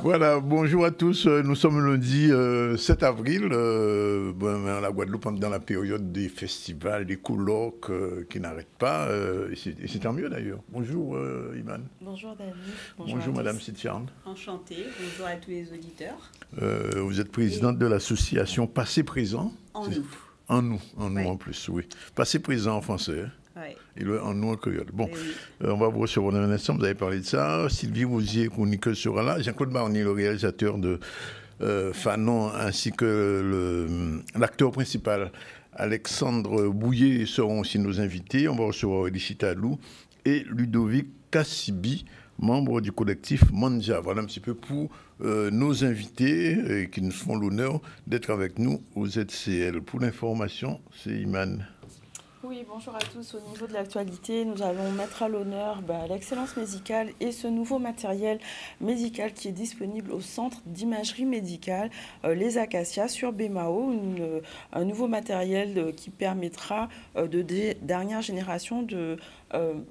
Voilà, bonjour à tous. Nous sommes lundi 7 avril. La Guadeloupe entre dans la période des festivals, des colloques qui n'arrêtent pas. Et c'est tant mieux d'ailleurs. Bonjour Iman. Bonjour David. Bonjour Madame Sitcharn. Enchantée. Bonjour à tous les auditeurs. Vous êtes présidente de l'association Passé Présent. En nous. En nous Oui. en plus, oui. Passé Présent en français. Ouais. Et en nous en créole. Bon, Oui. on va vous recevoir dans un instant, vous avez parlé de ça. Sylvie Rosier, chroniqueuse, sera là. Jean-Claude Barnier, le réalisateur de Fanon, ainsi que l'acteur principal, Alexandre Bouillet, seront aussi nos invités. On va recevoir Elicita Lou et Ludovic Kassibi, membre du collectif Manja. Voilà un petit peu pour nos invités qui nous font l'honneur d'être avec nous au ZCL. Pour l'information, c'est Iman. Oui, bonjour à tous. Au niveau de l'actualité, nous allons mettre à l'honneur l'excellence médicale et ce nouveau matériel médical qui est disponible au centre d'imagerie médicale, les Acacias sur Bémao, un nouveau matériel qui permettra de dernière génération de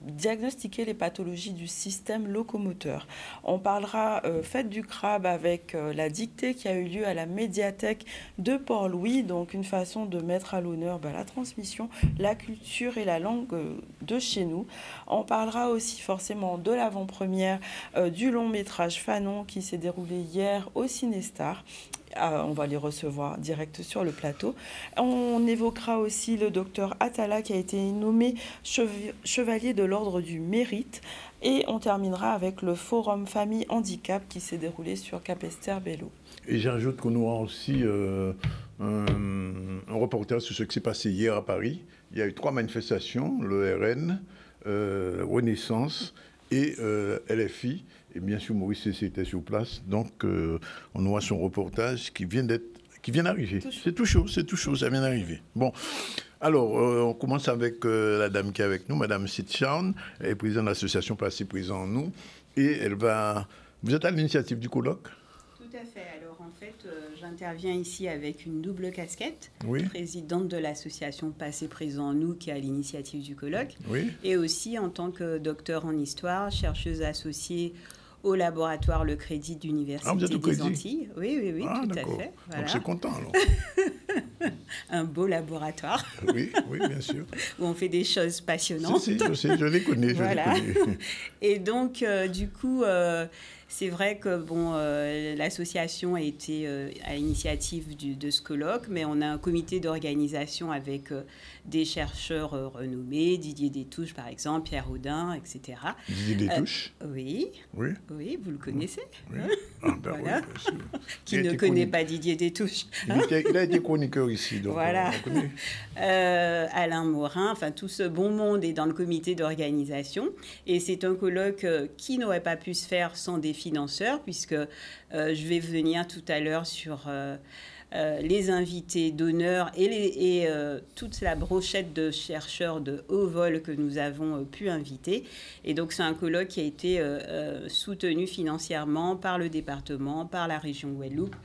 diagnostiquer les pathologies du système locomoteur. On parlera fête du crabe avec la dictée qui a eu lieu à la médiathèque de Port-Louis, donc une façon de mettre à l'honneur la transmission, la culture et la langue de chez nous. On parlera aussi forcément de l'avant-première du long métrage Fanon qui s'est déroulé hier au Cinestar. On va les recevoir direct sur le plateau. On évoquera aussi le docteur Atala qui a été nommé chevalier de l'ordre du mérite. Et on terminera avec le forum Famille Handicap qui s'est déroulé sur Capesterre-Belle-Eau. Et j'ajoute qu'on aura aussi un reportage sur ce qui s'est passé hier à Paris. Il y a eu 3 manifestations, le RN, Renaissance et LFI. Et bien sûr, Maurice Cessé était sur place. Donc, on aura son reportage qui vient d'arriver. C'est tout chaud, ça vient d'arriver. Bon, alors, on commence avec la dame qui est avec nous, Madame Sitcharn. Elle est présidente de l'association Passé Présent en nous. Et vous êtes à l'initiative du colloque? Tout à fait. Alors, en fait, j'interviens ici avec une double casquette. Oui. Présidente de l'association Passé Présent en nous qui est à l'initiative du colloque. Oui. Et aussi en tant que docteur en histoire, chercheuse associée au laboratoire Le Crédit d'Université vous êtes au des Crédit? Antilles. Oui, tout à d'accord. fait. Voilà. Donc, c'est content, alors. Un beau laboratoire Oui, bien sûr. où on fait des choses passionnantes. Si, je les connais, Voilà. je les connais. Et donc, du coup, c'est vrai que l'association a été à l'initiative de ce colloque, mais on a un comité d'organisation avec des chercheurs renommés, Didier Détouche par exemple, Pierre Audin, etc. Didier Détouche? Oui, vous le connaissez. Oui. Voilà. Oui, bien sûr. Qui ne connaît pas Didier Détouche. Il a été chroniqueur ici, donc voilà. on connaît. Alain Morin, enfin tout ce bon monde est dans le comité d'organisation. Et c'est un colloque qui n'aurait pas pu se faire sans des financeurs, puisque je vais venir tout à l'heure sur les invités d'honneur et toute la brochette de chercheurs de haut vol que nous avons pu inviter. Et donc, c'est un colloque qui a été soutenu financièrement par le département, par la région Guadeloupe,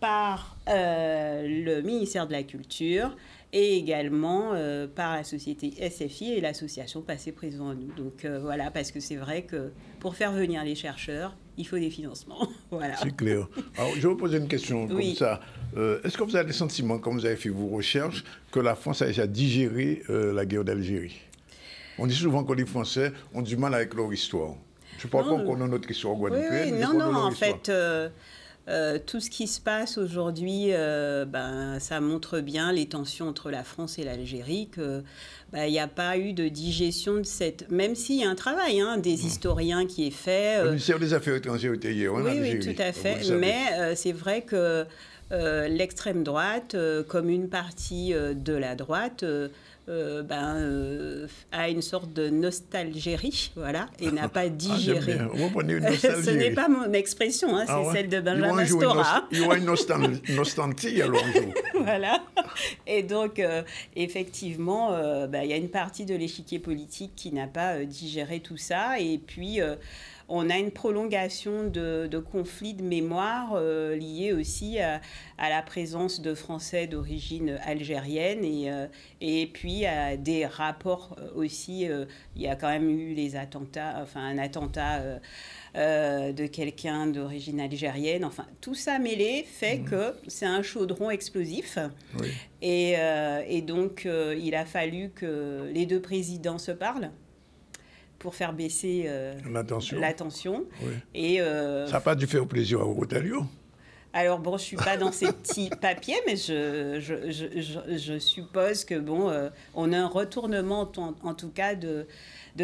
par le ministère de la Culture et également par la société SFI et l'association Passé Présent en nous. Donc voilà, parce que c'est vrai que pour faire venir les chercheurs, il faut des financements. Voilà. C'est clair. Alors, je vais vous poser une question comme ça. Est-ce que vous avez le sentiment, quand vous avez fait vos recherches, que la France a déjà digéré la guerre d'Algérie? On dit souvent que les Français ont du mal avec leur histoire. Je ne parle pas qu'on a notre histoire guadeloupéenne. Non, en fait... tout ce qui se passe aujourd'hui, ça montre bien les tensions entre la France et l'Algérie, qu'il n'y a pas eu de digestion de cette... Même s'il y a un travail des historiens qui est fait... Le ministère des Affaires étrangères était hier en Algérie. Oui, tout à fait. Mais c'est vrai que l'extrême droite, comme une partie de la droite... a une sorte de nostalgie, voilà, et n'a pas digéré. Ce n'est pas mon expression, c'est celle de Benjamin Stora. Il y aura une nostalgie alors un jour. Voilà. Et donc, effectivement, il y a une partie de l'échiquier politique qui n'a pas digéré tout ça. Et puis, on a une prolongation de conflits de mémoire liés aussi à la présence de Français d'origine algérienne et puis à des rapports aussi. Il y a quand même eu les attentats, enfin un attentat de quelqu'un d'origine algérienne. Enfin, tout ça mêlé fait que c'est un chaudron explosif. Oui. Et donc, il a fallu que les deux présidents se parlent pour faire baisser l'attention. Oui. Et ça n'a pas dû faire plaisir à Rotalio. Alors bon, je suis pas dans ces petits papiers, mais je suppose que bon, on a un retournement en tout cas de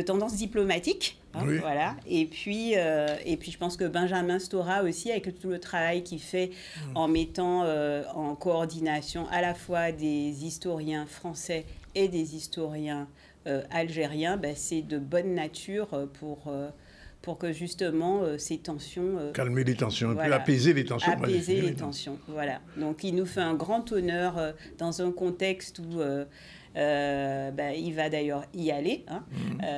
tendance diplomatique. Hein, oui. Voilà. Et puis je pense que Benjamin Stora aussi, avec tout le travail qu'il fait en mettant en coordination à la fois des historiens français et des historiens algériens, ben, c'est de bonne nature pour que justement ces tensions... calmer les tensions, voilà, et puis apaiser les tensions. Apaiser les tensions, voilà. Donc il nous fait un grand honneur dans un contexte où... il va d'ailleurs y aller, hein,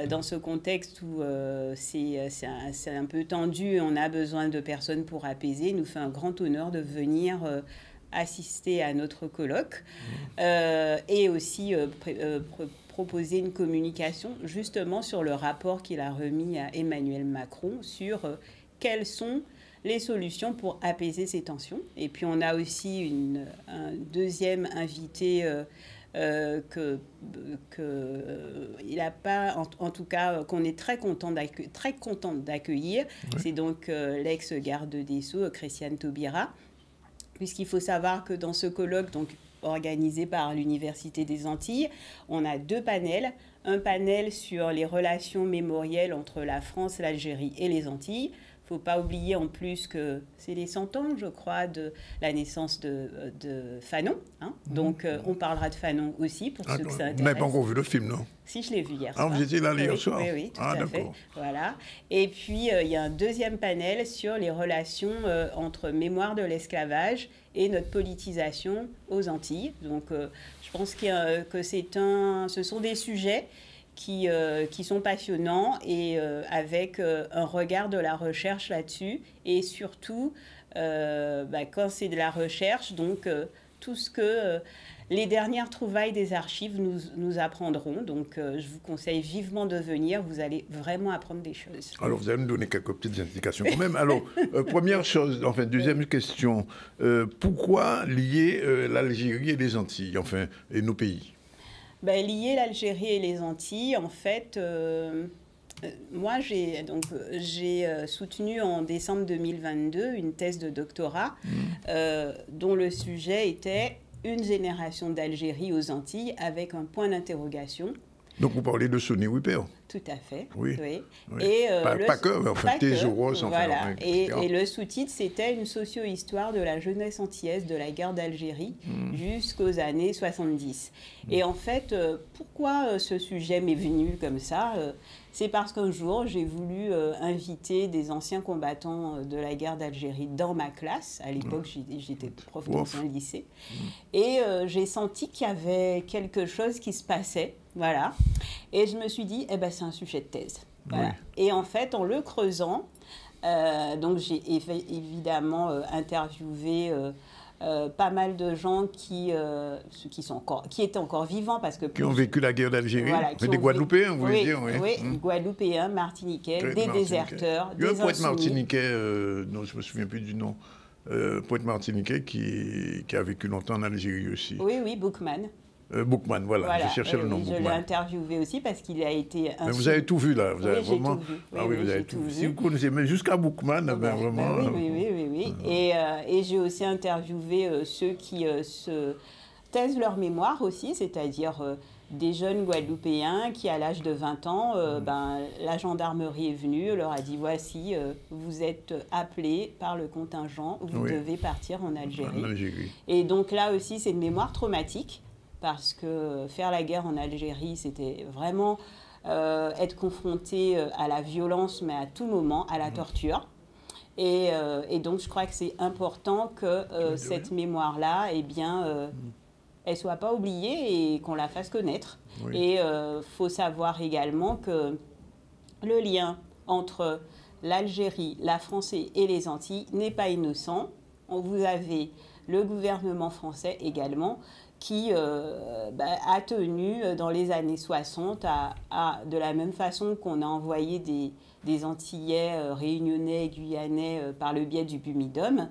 dans ce contexte où c'est un peu tendu et on a besoin de personnes pour apaiser. Il nous fait un grand honneur de venir assister à notre colloque et aussi proposer une communication justement sur le rapport qu'il a remis à Emmanuel Macron sur quelles sont les solutions pour apaiser ces tensions. Et puis on a aussi un deuxième invité il n'a pas, en tout cas, qu'on est très contente d'accueillir. Oui. C'est donc l'ex-garde des Sceaux, Christiane Taubira, puisqu'il faut savoir que dans ce colloque, donc organisé par l'Université des Antilles, on a deux panels. Un panel sur les relations mémorielles entre la France, l'Algérie et les Antilles. Il ne faut pas oublier en plus que c'est les 100 ans, je crois, de la naissance de Fanon. Hein. Donc, on parlera de Fanon aussi, pour ceux que ça intéresse. Vous n'avez pas encore vu le film, non? Si, je l'ai vu hier soir. Ah, vous étiez là hier soir? Oui, tout à fait. Voilà. Et puis, il y a un deuxième panel sur les relations entre mémoire de l'esclavage et notre politisation aux Antilles. Donc, je pense que ce sont des sujets qui sont passionnants et avec un regard de la recherche là-dessus. Et surtout, quand c'est de la recherche, donc tout ce que les dernières trouvailles des archives nous apprendront. Donc, je vous conseille vivement de venir. Vous allez vraiment apprendre des choses. Alors, vous allez me donner quelques petites indications quand même. Alors, première chose, enfin, deuxième question. Pourquoi lier l'Algérie et les Antilles, enfin, et nos pays? Lier l'Algérie et les Antilles, en fait, moi, j'ai soutenu en décembre 2022 une thèse de doctorat dont le sujet était une génération d'Algérie aux Antilles avec un point d'interrogation. Donc, vous parlez de Sonny Wipper. Tout à fait. Oui. Oui. Oui. Et, pas que, enfin, Thésaurus, voilà. Enfin, et le sous-titre, c'était une socio-histoire de la jeunesse antillaise de la guerre d'Algérie jusqu'aux années 70. Et en fait, pourquoi ce sujet m'est venu comme ça c'est parce qu'un jour, j'ai voulu inviter des anciens combattants de la guerre d'Algérie dans ma classe. À l'époque, j'étais prof dans un lycée. Et j'ai senti qu'il y avait quelque chose qui se passait. Voilà. Et je me suis dit, c'est un sujet de thèse. Voilà. Oui. Et en fait, en le creusant, donc j'ai évidemment interviewé pas mal de gens qui étaient encore vivants. Parce que qui ont vécu la guerre d'Algérie. Voilà, des Guadeloupéens, vous voulez dire? Oui, Guadeloupéens, Martiniquais, des déserteurs, des insoumis. Un poète martiniquais, non, je ne me souviens plus du nom, poète martiniquais qui a vécu longtemps en Algérie aussi. Oui, Boukman. Boukman, voilà. Je cherchais le nom. Je l'ai interviewé aussi parce qu'il a été... Mais vous avez tout vu, là. Vous avez vraiment... tout vu. Vous avez tout vu. Si vous connaissez, mais jusqu'à Boukman, vraiment... Oui. Et j'ai aussi interviewé ceux qui se taisent leur mémoire aussi, c'est-à-dire des jeunes Guadeloupéens qui, à l'âge de 20 ans, la gendarmerie est venue, leur a dit, voici, vous êtes appelés par le contingent, vous devez partir en Algérie. Et donc là aussi, c'est une mémoire traumatique. Parce que faire la guerre en Algérie, c'était vraiment être confronté à la violence, mais à tout moment, à la torture. Et donc, je crois que c'est important que cette mémoire-là, elle ne soit pas oubliée et qu'on la fasse connaître. Oui. Et il faut savoir également que le lien entre l'Algérie, la France et les Antilles n'est pas innocent. Vous avez le gouvernement français également qui a tenu dans les années 60, de la même façon qu'on a envoyé des Antillais, Réunionnais, Guyanais par le biais du Bumidum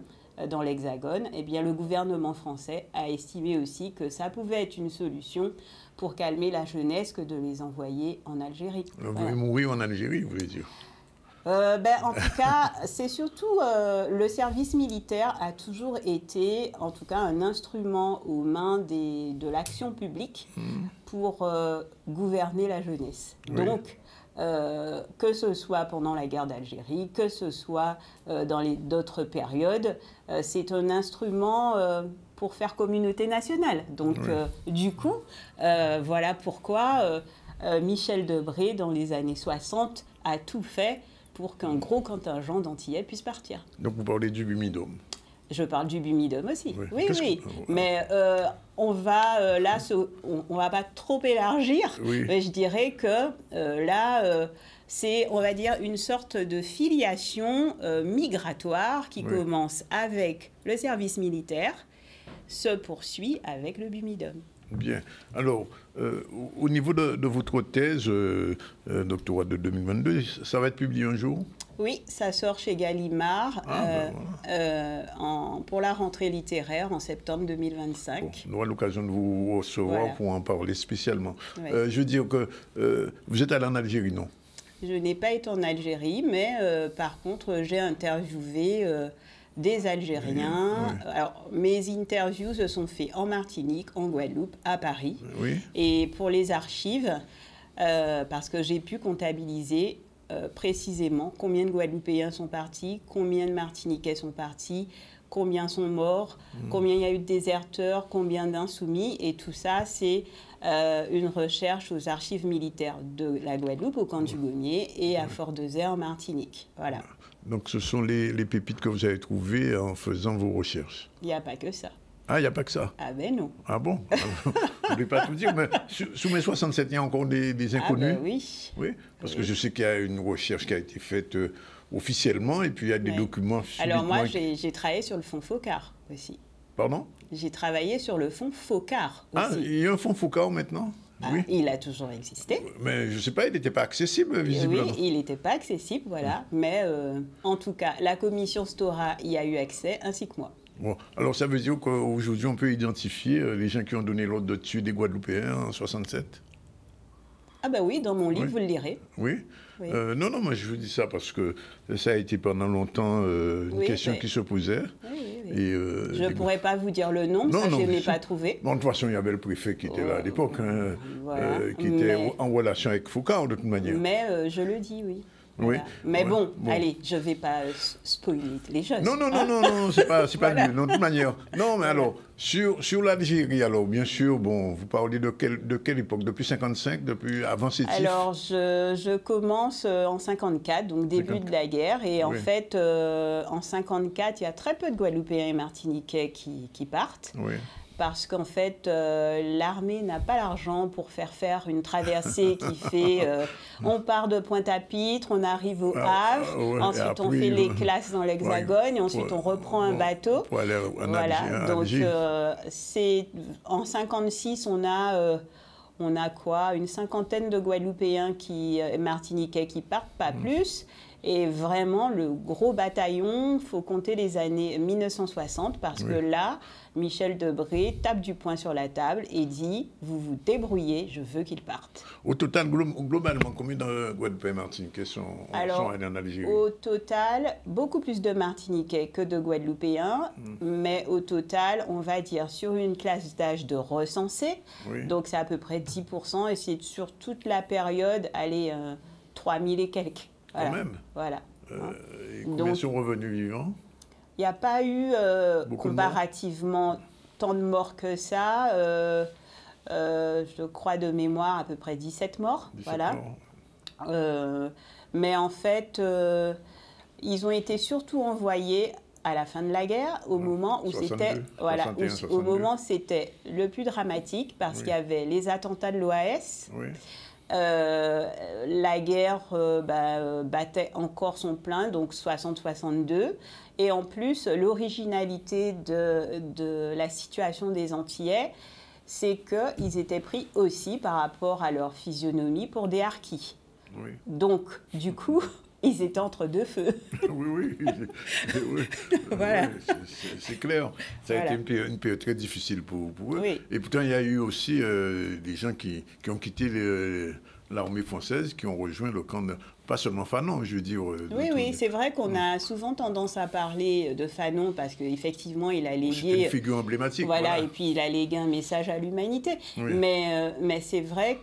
dans l'Hexagone, eh bien, le gouvernement français a estimé aussi que ça pouvait être une solution pour calmer la jeunesse que de les envoyer en Algérie. Vous voulez mourir en Algérie, vous voulez dire? En tout cas, c'est surtout le service militaire a toujours été, en tout cas, un instrument aux mains de l'action publique pour gouverner la jeunesse. Oui. Donc, que ce soit pendant la guerre d'Algérie, que ce soit dans d'autres périodes, c'est un instrument pour faire communauté nationale. Donc, oui. Du coup, voilà pourquoi Michel Debré, dans les années 60, a tout fait pour qu'un gros contingent d'Antillais puisse partir. Donc vous parlez du Bumidum. Je parle du Bumidum aussi, oui. Que... Mais on va on va pas trop élargir, oui. Mais je dirais que c'est, on va dire, une sorte de filiation migratoire qui commence avec le service militaire, se poursuit avec le Bumidum. Bien. Alors, au niveau de votre thèse, doctorat de 2022, ça va être publié un jour? Oui, ça sort chez Gallimard pour la rentrée littéraire en septembre 2025. Bon, on aura l'occasion de vous recevoir pour en parler spécialement. Oui. Je veux dire que vous êtes allé en Algérie, non? Je n'ai pas été en Algérie, mais par contre, j'ai interviewé... des Algériens. Oui. Alors, mes interviews se sont faites en Martinique, en Guadeloupe, à Paris. Oui. Et pour les archives, parce que j'ai pu comptabiliser précisément combien de Guadeloupéens sont partis, combien de Martiniquais sont partis, combien sont morts, combien il y a eu de déserteurs, combien d'insoumis. Et tout ça, c'est une recherche aux archives militaires de la Guadeloupe, au camp du Gommier, et à Fort-de-Zère, en Martinique. Voilà. Donc, ce sont les pépites que vous avez trouvées en faisant vos recherches. Il n'y a pas que ça. Ah, il n'y a pas que ça? Ah ben non. Ah bon? Je ne voulais pas tout dire, mais sous mes 67, il y a encore des inconnus? Ah ben oui. Oui, parce que je sais qu'il y a une recherche qui a été faite officiellement, et puis il y a des documents... Alors moi, j'ai travaillé sur le fonds Focard aussi. Pardon? J'ai travaillé sur le fonds Focard aussi. Ah, il y a un fonds Focard maintenant? Oui. Il a toujours existé. Mais je ne sais pas, il n'était pas accessible, visiblement. Oui, il n'était pas accessible, voilà. Mais en tout cas, la commission Stora y a eu accès, ainsi que moi. Bon, alors ça veut dire qu'aujourd'hui, on peut identifier les gens qui ont donné l'ordre de tuer des Guadeloupéens en 67? Ah ben oui, dans mon livre, vous le lirez. Oui. Non, moi je vous dis ça parce que ça a été pendant longtemps une question qui se posait. Oui. Et, je ne pourrais pas vous dire le nom, ça je ne l'ai pas trouvé. Bon, de toute façon, il y avait le préfet qui était là à l'époque, qui était en relation avec Foucault de toute manière. Mais je le dis, oui. Voilà. Oui. Mais bon, allez, je ne vais pas spoiler les choses. Non, c'est pas voilà. Nul, de toute manière. Non, mais alors, sur l'Algérie, alors, bien sûr, bon, vous parlez de quelle époque? Depuis 55, depuis avant Sétif? Alors, je commence en 54, donc début de la guerre. Et en fait, en 54, il y a très peu de Guadeloupéens et Martiniquais qui partent. Oui. Parce qu'en fait, l'armée n'a pas l'argent pour faire une traversée qui fait... on part de Pointe-à-Pitre, on arrive au Havre, ensuite après, on fait les classes dans l'Hexagone, et ensuite on reprend un bateau. Pour aller voilà, donc c'est... En 56, on a quoi? Une cinquantaine de Guadeloupéens Martiniquais qui partent, pas plus. Et vraiment, le gros bataillon, il faut compter les années 1960, parce que là, Michel Debré tape du poing sur la table et dit « Vous vous débrouillez, je veux qu'ils partent ». Au total, globalement, combien de Guadeloupéens et Martiniquais sont allés en Algérie? Au total, beaucoup plus de Martiniquais que de Guadeloupéens, mais au total, on va dire sur une classe d'âge de recensés, donc c'est à peu près 10%, et c'est sur toute la période, 3000 et quelques. Voilà. Quand même. Voilà. Et combien sont revenus vivants? Il n'y a pas eu comparativement tant de morts que ça. Je crois de mémoire à peu près 17 morts. 17 voilà. Morts. Mais en fait, ils ont été surtout envoyés à la fin de la guerre, au moment où c'était au moment où c'était le plus dramatique, parce qu'il y avait les attentats de l'OAS. La guerre battait encore son plein, donc 60-62. Et en plus, l'originalité de la situation des Antillais, c'est qu'ils étaient pris aussi par rapport à leur physionomie pour des harkis. Oui. Donc, du coup, ils étaient entre deux feux. Oui, oui. Voilà. C'est clair. Ça a été une période très difficile pour eux. Oui. Et pourtant, il y a eu aussi des gens qui ont quitté l'armée française, qui ont rejoint le camp, pas seulement Fanon, je veux dire. Oui, c'est vrai qu'on a souvent tendance à parler de Fanon parce qu'effectivement, il a légué... C'est une figure emblématique. Voilà, et puis il a légué un message à l'humanité. Oui. Mais c'est vrai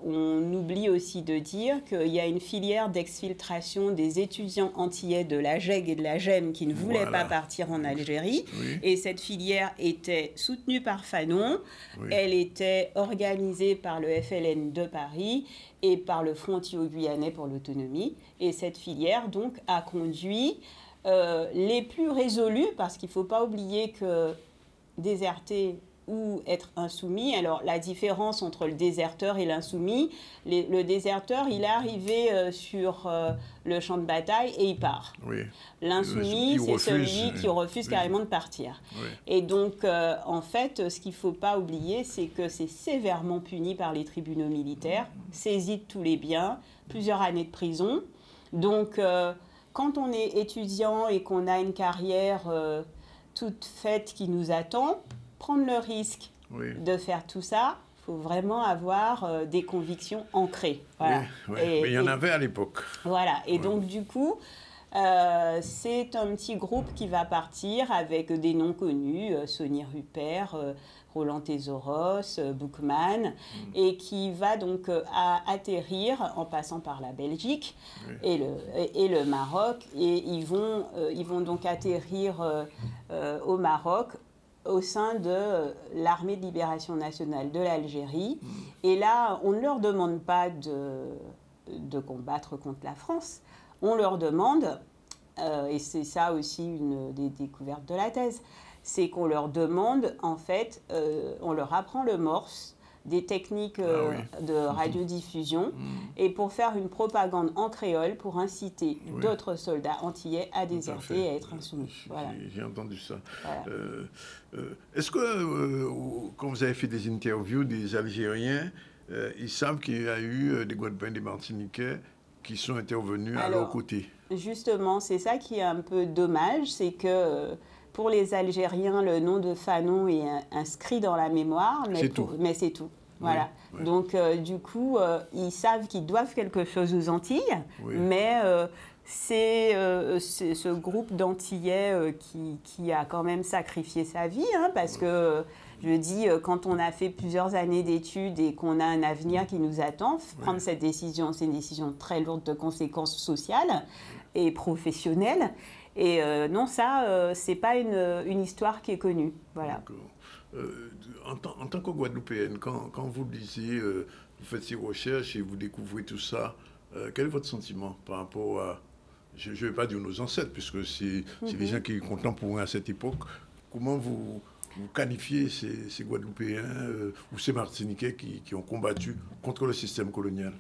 on oublie aussi de dire qu'il y a une filière d'exfiltration des étudiants antillais de la GEG et de la GEM qui ne voulaient pas partir en Algérie. Oui. Et cette filière était soutenue par Fanon. Oui. Elle était organisée par le FLN de Paris et par le Front antillo-guyanais pour l'autonomie. Et cette filière, donc, a conduit les plus résolus, parce qu'il ne faut pas oublier que déserter ou être insoumis, alors la différence entre le déserteur et l'insoumis, le déserteur, il est arrivé sur le champ de bataille et il part. Oui. L'insoumis, c'est celui qui refuse carrément de partir. Oui. Et donc, en fait, ce qu'il ne faut pas oublier, c'est que c'est sévèrement puni par les tribunaux militaires, saisie de tous les biens, plusieurs années de prison. Donc, quand on est étudiant et qu'on a une carrière toute faite qui nous attend, prendre le risque de faire tout ça, il faut vraiment avoir des convictions ancrées. Voilà. Oui. Mais il y en avait à l'époque. Voilà. Et donc, du coup, c'est un petit groupe qui va partir avec des noms connus, Sonny Rupert, Roland Tesoros, Boukman, et qui va donc atterrir en passant par la Belgique et le Maroc. Et ils vont donc atterrir au Maroc au sein de l'armée de libération nationale de l'Algérie. Et là, on ne leur demande pas de combattre contre la France. On leur demande, et c'est ça aussi une des découvertes de la thèse, c'est qu'on leur demande, en fait, on leur apprend le morse, des techniques de radiodiffusion, et pour faire une propagande en créole pour inciter d'autres soldats antillais à déserter et à être insoumis. Voilà. J'ai entendu ça. Voilà. Est-ce que, quand vous avez fait des interviews des Algériens, ils savent qu'il y a eu des Guadeloupéens, des Martiniquais qui sont intervenus à leur côté? Justement, c'est ça qui est un peu dommage, c'est que pour les Algériens, le nom de Fanon est inscrit dans la mémoire, mais c'est tout. Voilà. Oui. Donc, du coup, ils savent qu'ils doivent quelque chose aux Antilles, mais c'est ce groupe d'Antillais qui a quand même sacrifié sa vie, hein, parce que, je dis, quand on a fait plusieurs années d'études et qu'on a un avenir qui nous attend, prendre cette décision, c'est une décision très lourde de conséquences sociales et professionnelles. Et non, ça, c'est pas une histoire qui est connue. Voilà. En tant que Guadeloupéenne, quand vous lisez, vous faites ces recherches et vous découvrez tout ça, quel est votre sentiment par rapport à, je ne vais pas dire nos ancêtres, puisque c'est des gens qui contemporains à cette époque, comment vous qualifiez ces Guadeloupéens ou ces Martiniquais qui ont combattu contre le système colonial?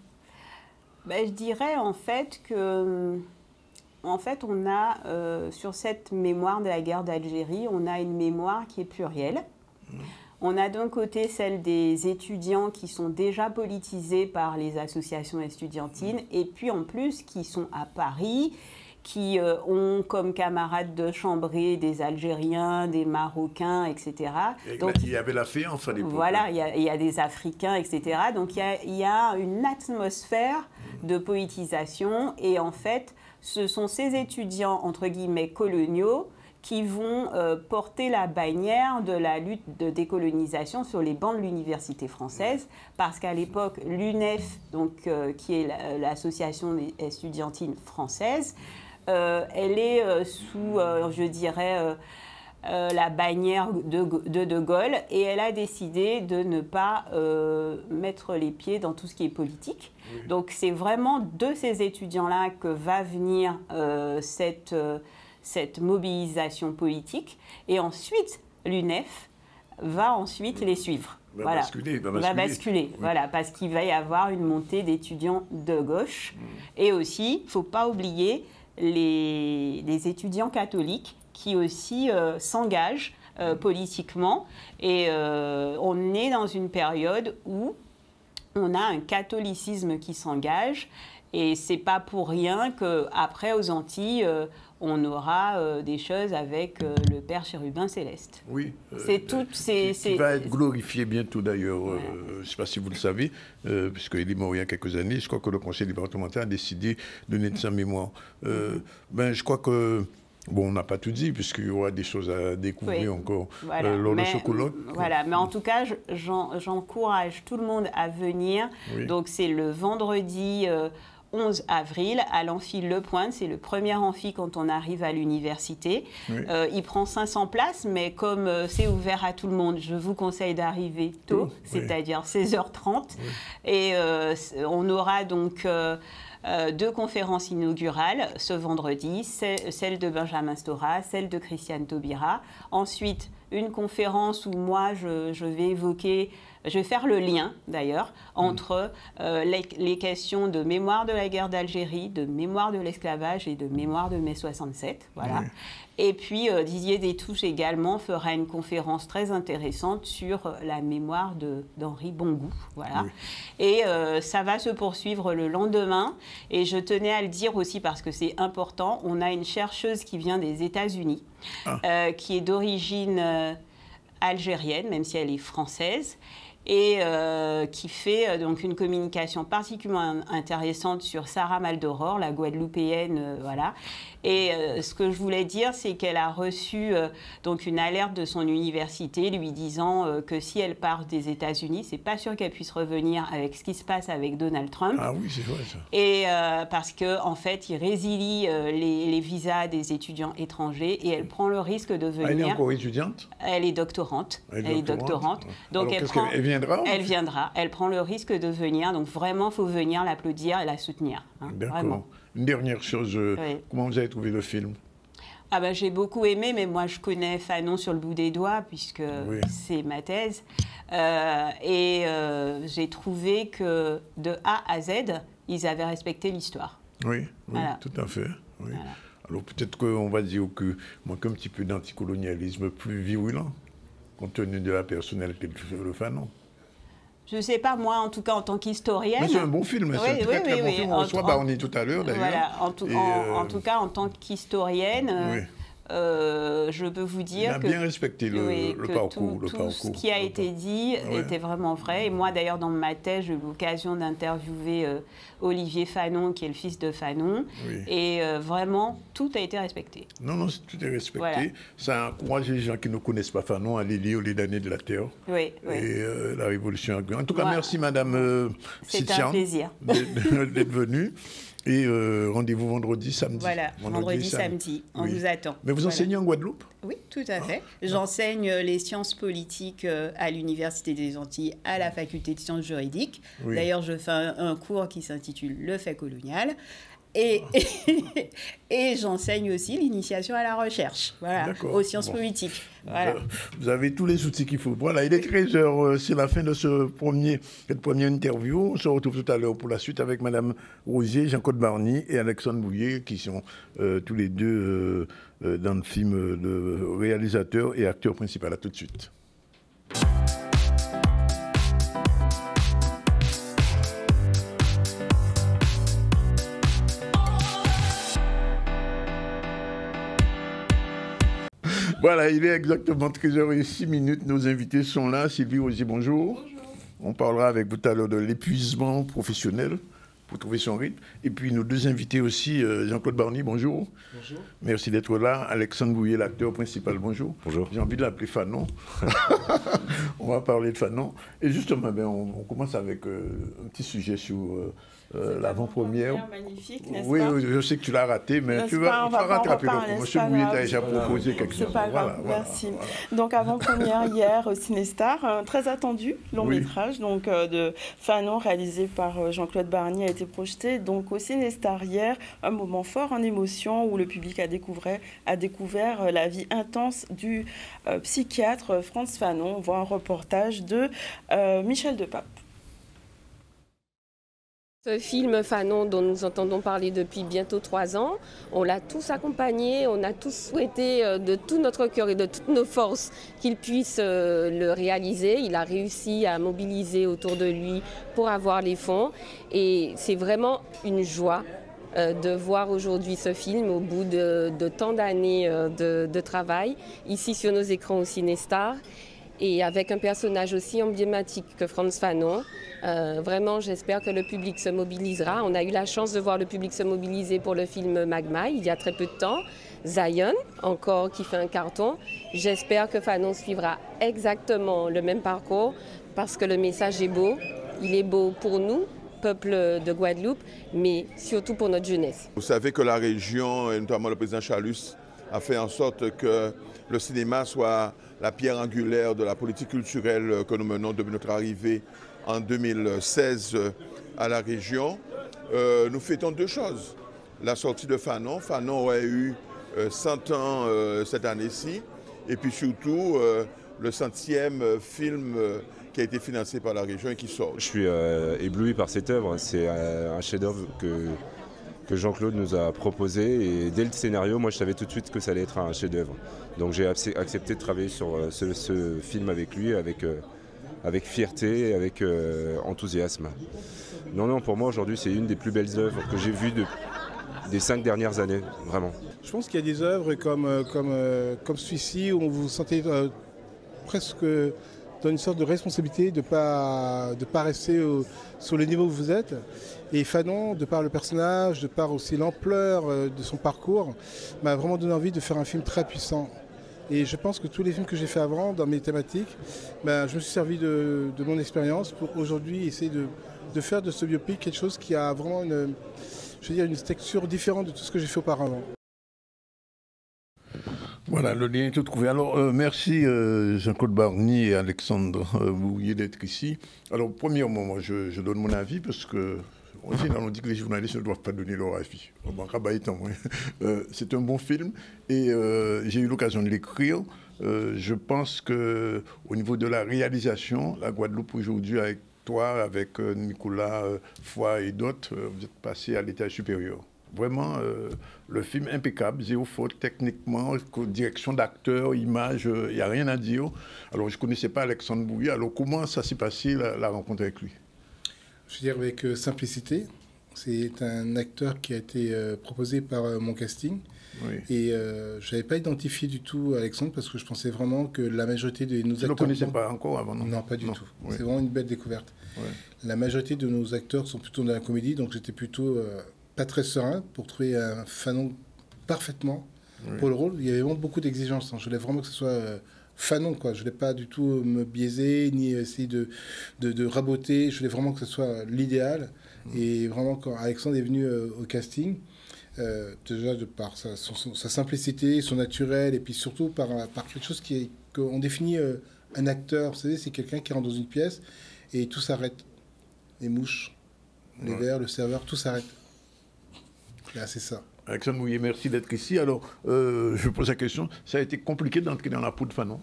Je dirais en fait que... En fait, on a, sur cette mémoire de la guerre d'Algérie, on a une mémoire qui est plurielle. On a d'un côté celle des étudiants qui sont déjà politisés par les associations estudiantines et puis en plus qui sont à Paris, qui ont comme camarades de chambrée des Algériens, des Marocains, etc. Donc, il y avait la FEANF à l'époque. Voilà, il y a des Africains, etc. Donc il y a une atmosphère de politisation et en fait, ce sont ces étudiants, entre guillemets, coloniaux, qui vont porter la bannière de la lutte de décolonisation sur les bancs de l'université française, parce qu'à l'époque, l'UNEF, donc, qui est l'association estudiantine française, elle est sous, je dirais, la bannière de Gaulle, et elle a décidé de ne pas mettre les pieds dans tout ce qui est politique. Oui. Donc c'est vraiment de ces étudiants-là que va venir cette mobilisation politique, et ensuite l'UNEF va ensuite les suivre. Voilà. Va basculer. Oui. Voilà, parce qu'il va y avoir une montée d'étudiants de gauche. Et aussi, il ne faut pas oublier les étudiants catholiques qui aussi s'engagent politiquement. Et on est dans une période où on a un catholicisme qui s'engage. Et ce n'est pas pour rien qu'après, aux Antilles, on aura des choses avec le Père Chérubin Céleste. Oui. C'est tout. Qui va être glorifié bientôt d'ailleurs. Voilà. Je ne sais pas si vous le savez, puisqu'il est mort il y a quelques années. Je crois que le conseil départemental a décidé de donner de sa mémoire. Je crois que... Bon, on n'a pas tout dit, puisqu'il y aura des choses à découvrir encore lors de ce colloque. Voilà, mais en tout cas, j'encourage tout le monde à venir. Oui. Donc, c'est le vendredi 11 avril à l'amphi Le Pointe. C'est le premier amphi quand on arrive à l'université. Oui. Il prend 500 places, mais comme c'est ouvert à tout le monde, je vous conseille d'arriver tôt, c'est-à-dire 16h30. Oui. Et on aura donc... 2 conférences inaugurales ce vendredi, celle de Benjamin Stora, celle de Christiane Taubira. Ensuite, une conférence où moi, je vais évoquer, je vais faire le lien d'ailleurs entre les questions de mémoire de la guerre d'Algérie, de mémoire de l'esclavage et de mémoire de mai 67. Voilà. Et puis, Didier Détouche également fera une conférence très intéressante sur la mémoire d'Henri Bongout. Voilà. Oui. Et ça va se poursuivre le lendemain. Et je tenais à le dire aussi parce que c'est important. On a une chercheuse qui vient des États-Unis, qui est d'origine algérienne, même si elle est française, et qui fait donc une communication particulièrement intéressante sur Sarah Maldoror, la Guadeloupéenne, voilà. Et ce que je voulais dire, c'est qu'elle a reçu donc une alerte de son université lui disant que si elle part des États-Unis, c'est pas sûr qu'elle puisse revenir avec ce qui se passe avec Donald Trump. Ah oui, c'est vrai ça. Et parce que en fait, il résilie les visas des étudiants étrangers et elle prend le risque de venir. Elle est encore étudiante ? Elle est doctorante. Elle est doctorante. Donc alors, elle viendra ? Elle viendra. Elle prend le risque de venir. Donc vraiment, il faut venir l'applaudir et la soutenir. Hein, d'accord. Vraiment. Une dernière chose, comment vous avez trouvé le film ? Ah ben, j'ai beaucoup aimé, mais moi je connais Fanon sur le bout des doigts, puisque c'est ma thèse. J'ai trouvé que de A à Z, ils avaient respecté l'histoire. Oui, voilà. Tout à fait. Oui. Voilà. Alors peut-être qu'on va dire qu'il manque un petit peu d'anticolonialisme plus virulent, compte tenu de la personnalité de Fanon. Je ne sais pas, moi, en tout cas, en tant qu'historienne... Mais c'est un bon film, c'est un très bon film. On reçoit Barny tout à l'heure, d'ailleurs. Voilà, en tout cas, en tant qu'historienne, je peux vous dire que... Il a bien respecté le parcours. Tout ce qui a été dit était vraiment vrai. Et moi, d'ailleurs, dans ma thèse, j'ai eu l'occasion d'interviewer Olivier Fanon, qui est le fils de Fanon. Et vraiment, tout a été respecté. Non, tout est respecté. Voilà. Ça encourage les gens qui ne connaissent pas Fanon à aller lire Les damnés de la terre. Et la Révolution argumente. En tout cas, merci, Madame Sitian. C'est un plaisir. D'être venue. Et rendez-vous vendredi, samedi. Voilà, vendredi, samedi. On vous attend. Mais vous enseignez en Guadeloupe ? Oui, tout à fait. J'enseigne les sciences politiques à l'Université des Antilles, à la faculté de sciences juridiques. D'ailleurs, je fais un cours qui s'intitule Le fait colonial. Et j'enseigne aussi l'initiation à la recherche, aux sciences politiques. Voilà. Vous avez tous les outils qu'il faut. Voilà, il est 13h, c'est la fin de cette première interview. On se retrouve tout à l'heure pour la suite avec Mme Rosier, Jean-Claude Barny et Alexandre Bouillet, qui sont tous les deux dans le film de réalisateur et acteur principal. À tout de suite. Voilà, il est exactement 13h06. Nos invités sont là. Sylvie Rosier, bonjour. Bonjour. On parlera avec vous tout à l'heure de l'épuisement professionnel pour trouver son rythme. Et puis nos deux invités aussi, Jean-Claude Barny, bonjour. Bonjour. Merci d'être là. Alexandre Bouillet, l'acteur principal, bonjour. Bonjour. J'ai envie de l'appeler Fanon. On va parler de Fanon. Et justement, on commence avec un petit sujet sur... l'avant-première. Magnifique, n'est-ce pas ? Oui, je sais que tu l'as raté, mais tu vas rattraper le coup. Monsieur Bouillet t'a déjà proposé quelque chose. C'est pas grave, merci. Donc, avant-première hier au Cinestar, très attendu, long métrage donc, de Fanon, réalisé par Jean-Claude Barny, a été été projeté donc au Cinestar hier, un moment fort en émotion où le public a découvert la vie intense du psychiatre Frantz Fanon. On voit un reportage de Michel Depape. Ce film Fanon dont nous entendons parler depuis bientôt 3 ans, on l'a tous accompagné, on a tous souhaité de tout notre cœur et de toutes nos forces qu'il puisse le réaliser. Il a réussi à mobiliser autour de lui pour avoir les fonds et c'est vraiment une joie de voir aujourd'hui ce film au bout de tant d'années de travail ici sur nos écrans au Cinestar. Et avec un personnage aussi emblématique que Frantz Fanon. Vraiment, j'espère que le public se mobilisera. On a eu la chance de voir le public se mobiliser pour le film Magma il y a très peu de temps. Zion, encore, qui fait un carton. J'espère que Fanon suivra exactement le même parcours parce que le message est beau. Il est beau pour nous, peuple de Guadeloupe, mais surtout pour notre jeunesse. Vous savez que la région, et notamment le président Chalus, a fait en sorte que le cinéma soit la pierre angulaire de la politique culturelle que nous menons depuis notre arrivée en 2016 à la région. Nous fêtons 2 choses. La sortie de Fanon. Fanon aurait eu 100 ans cette année-ci. Et puis surtout, le 100e film qui a été financé par la région et qui sort. Je suis ébloui par cette œuvre. C'est un chef-d'œuvre que Jean-Claude nous a proposé et dès le scénario, moi je savais tout de suite que ça allait être un chef-d'œuvre. Donc j'ai accepté de travailler sur ce film avec lui, avec fierté et avec enthousiasme. Non, pour moi aujourd'hui c'est une des plus belles œuvres que j'ai vues des 5 dernières années, vraiment. Je pense qu'il y a des œuvres comme celui-ci où vous vous sentez presque dans une sorte de responsabilité de pas rester sur le niveau où vous êtes. Et Fanon, de par le personnage, de par aussi l'ampleur de son parcours, m'a vraiment donné envie de faire un film très puissant. Et je pense que tous les films que j'ai fait avant, dans mes thématiques, je me suis servi de mon expérience pour aujourd'hui essayer de faire de ce biopic quelque chose qui a vraiment une texture différente de tout ce que j'ai fait auparavant. Voilà, le lien est tout trouvé. Alors, merci Jean-Claude Barny et Alexandre Bouillet d'être ici. Alors, premièrement, moi, je donne mon avis parce que on dit que les journalistes ne doivent pas donner leur avis. C'est un bon film et j'ai eu l'occasion de l'écrire. Je pense qu'au niveau de la réalisation, la Guadeloupe aujourd'hui, avec toi, avec Nicolas Foy et d'autres, vous êtes passé à l'étage supérieur. Vraiment, le film impeccable, zéro faute, techniquement, direction d'acteur, image, il n'y a rien à dire. Alors, je ne connaissais pas Alexandre Bouillet. Alors, comment ça s'est passé, la rencontre avec lui? Je veux dire avec simplicité. C'est un acteur qui a été proposé par mon casting. Oui. Et je n'avais pas identifié du tout Alexandre parce que je pensais vraiment que la majorité de nos acteurs... Tu ne le connaissais pas encore avant, non? Non, pas du tout. Oui. C'est vraiment une belle découverte. Oui. La majorité de nos acteurs sont plutôt dans la comédie, donc j'étais plutôt pas très serein pour trouver un Fanon parfaitement pour le rôle. Il y avait vraiment beaucoup d'exigences. Je voulais vraiment que ce soit... Fanon, quoi. Je ne voulais pas du tout me biaiser, ni essayer de raboter. Je voulais vraiment que ce soit l'idéal. Et vraiment, quand Alexandre est venu au casting, déjà de par sa simplicité, son naturel, et puis surtout par quelque chose qu'on définit un acteur. Vous savez, c'est quelqu'un qui rentre dans une pièce et tout s'arrête. Les mouches, les verres, le serveur, tout s'arrête. Là, c'est ça. Alexandre Bouillet, merci d'être ici. Alors, je pose la question, ça a été compliqué d'entrer dans la peau de Fanon?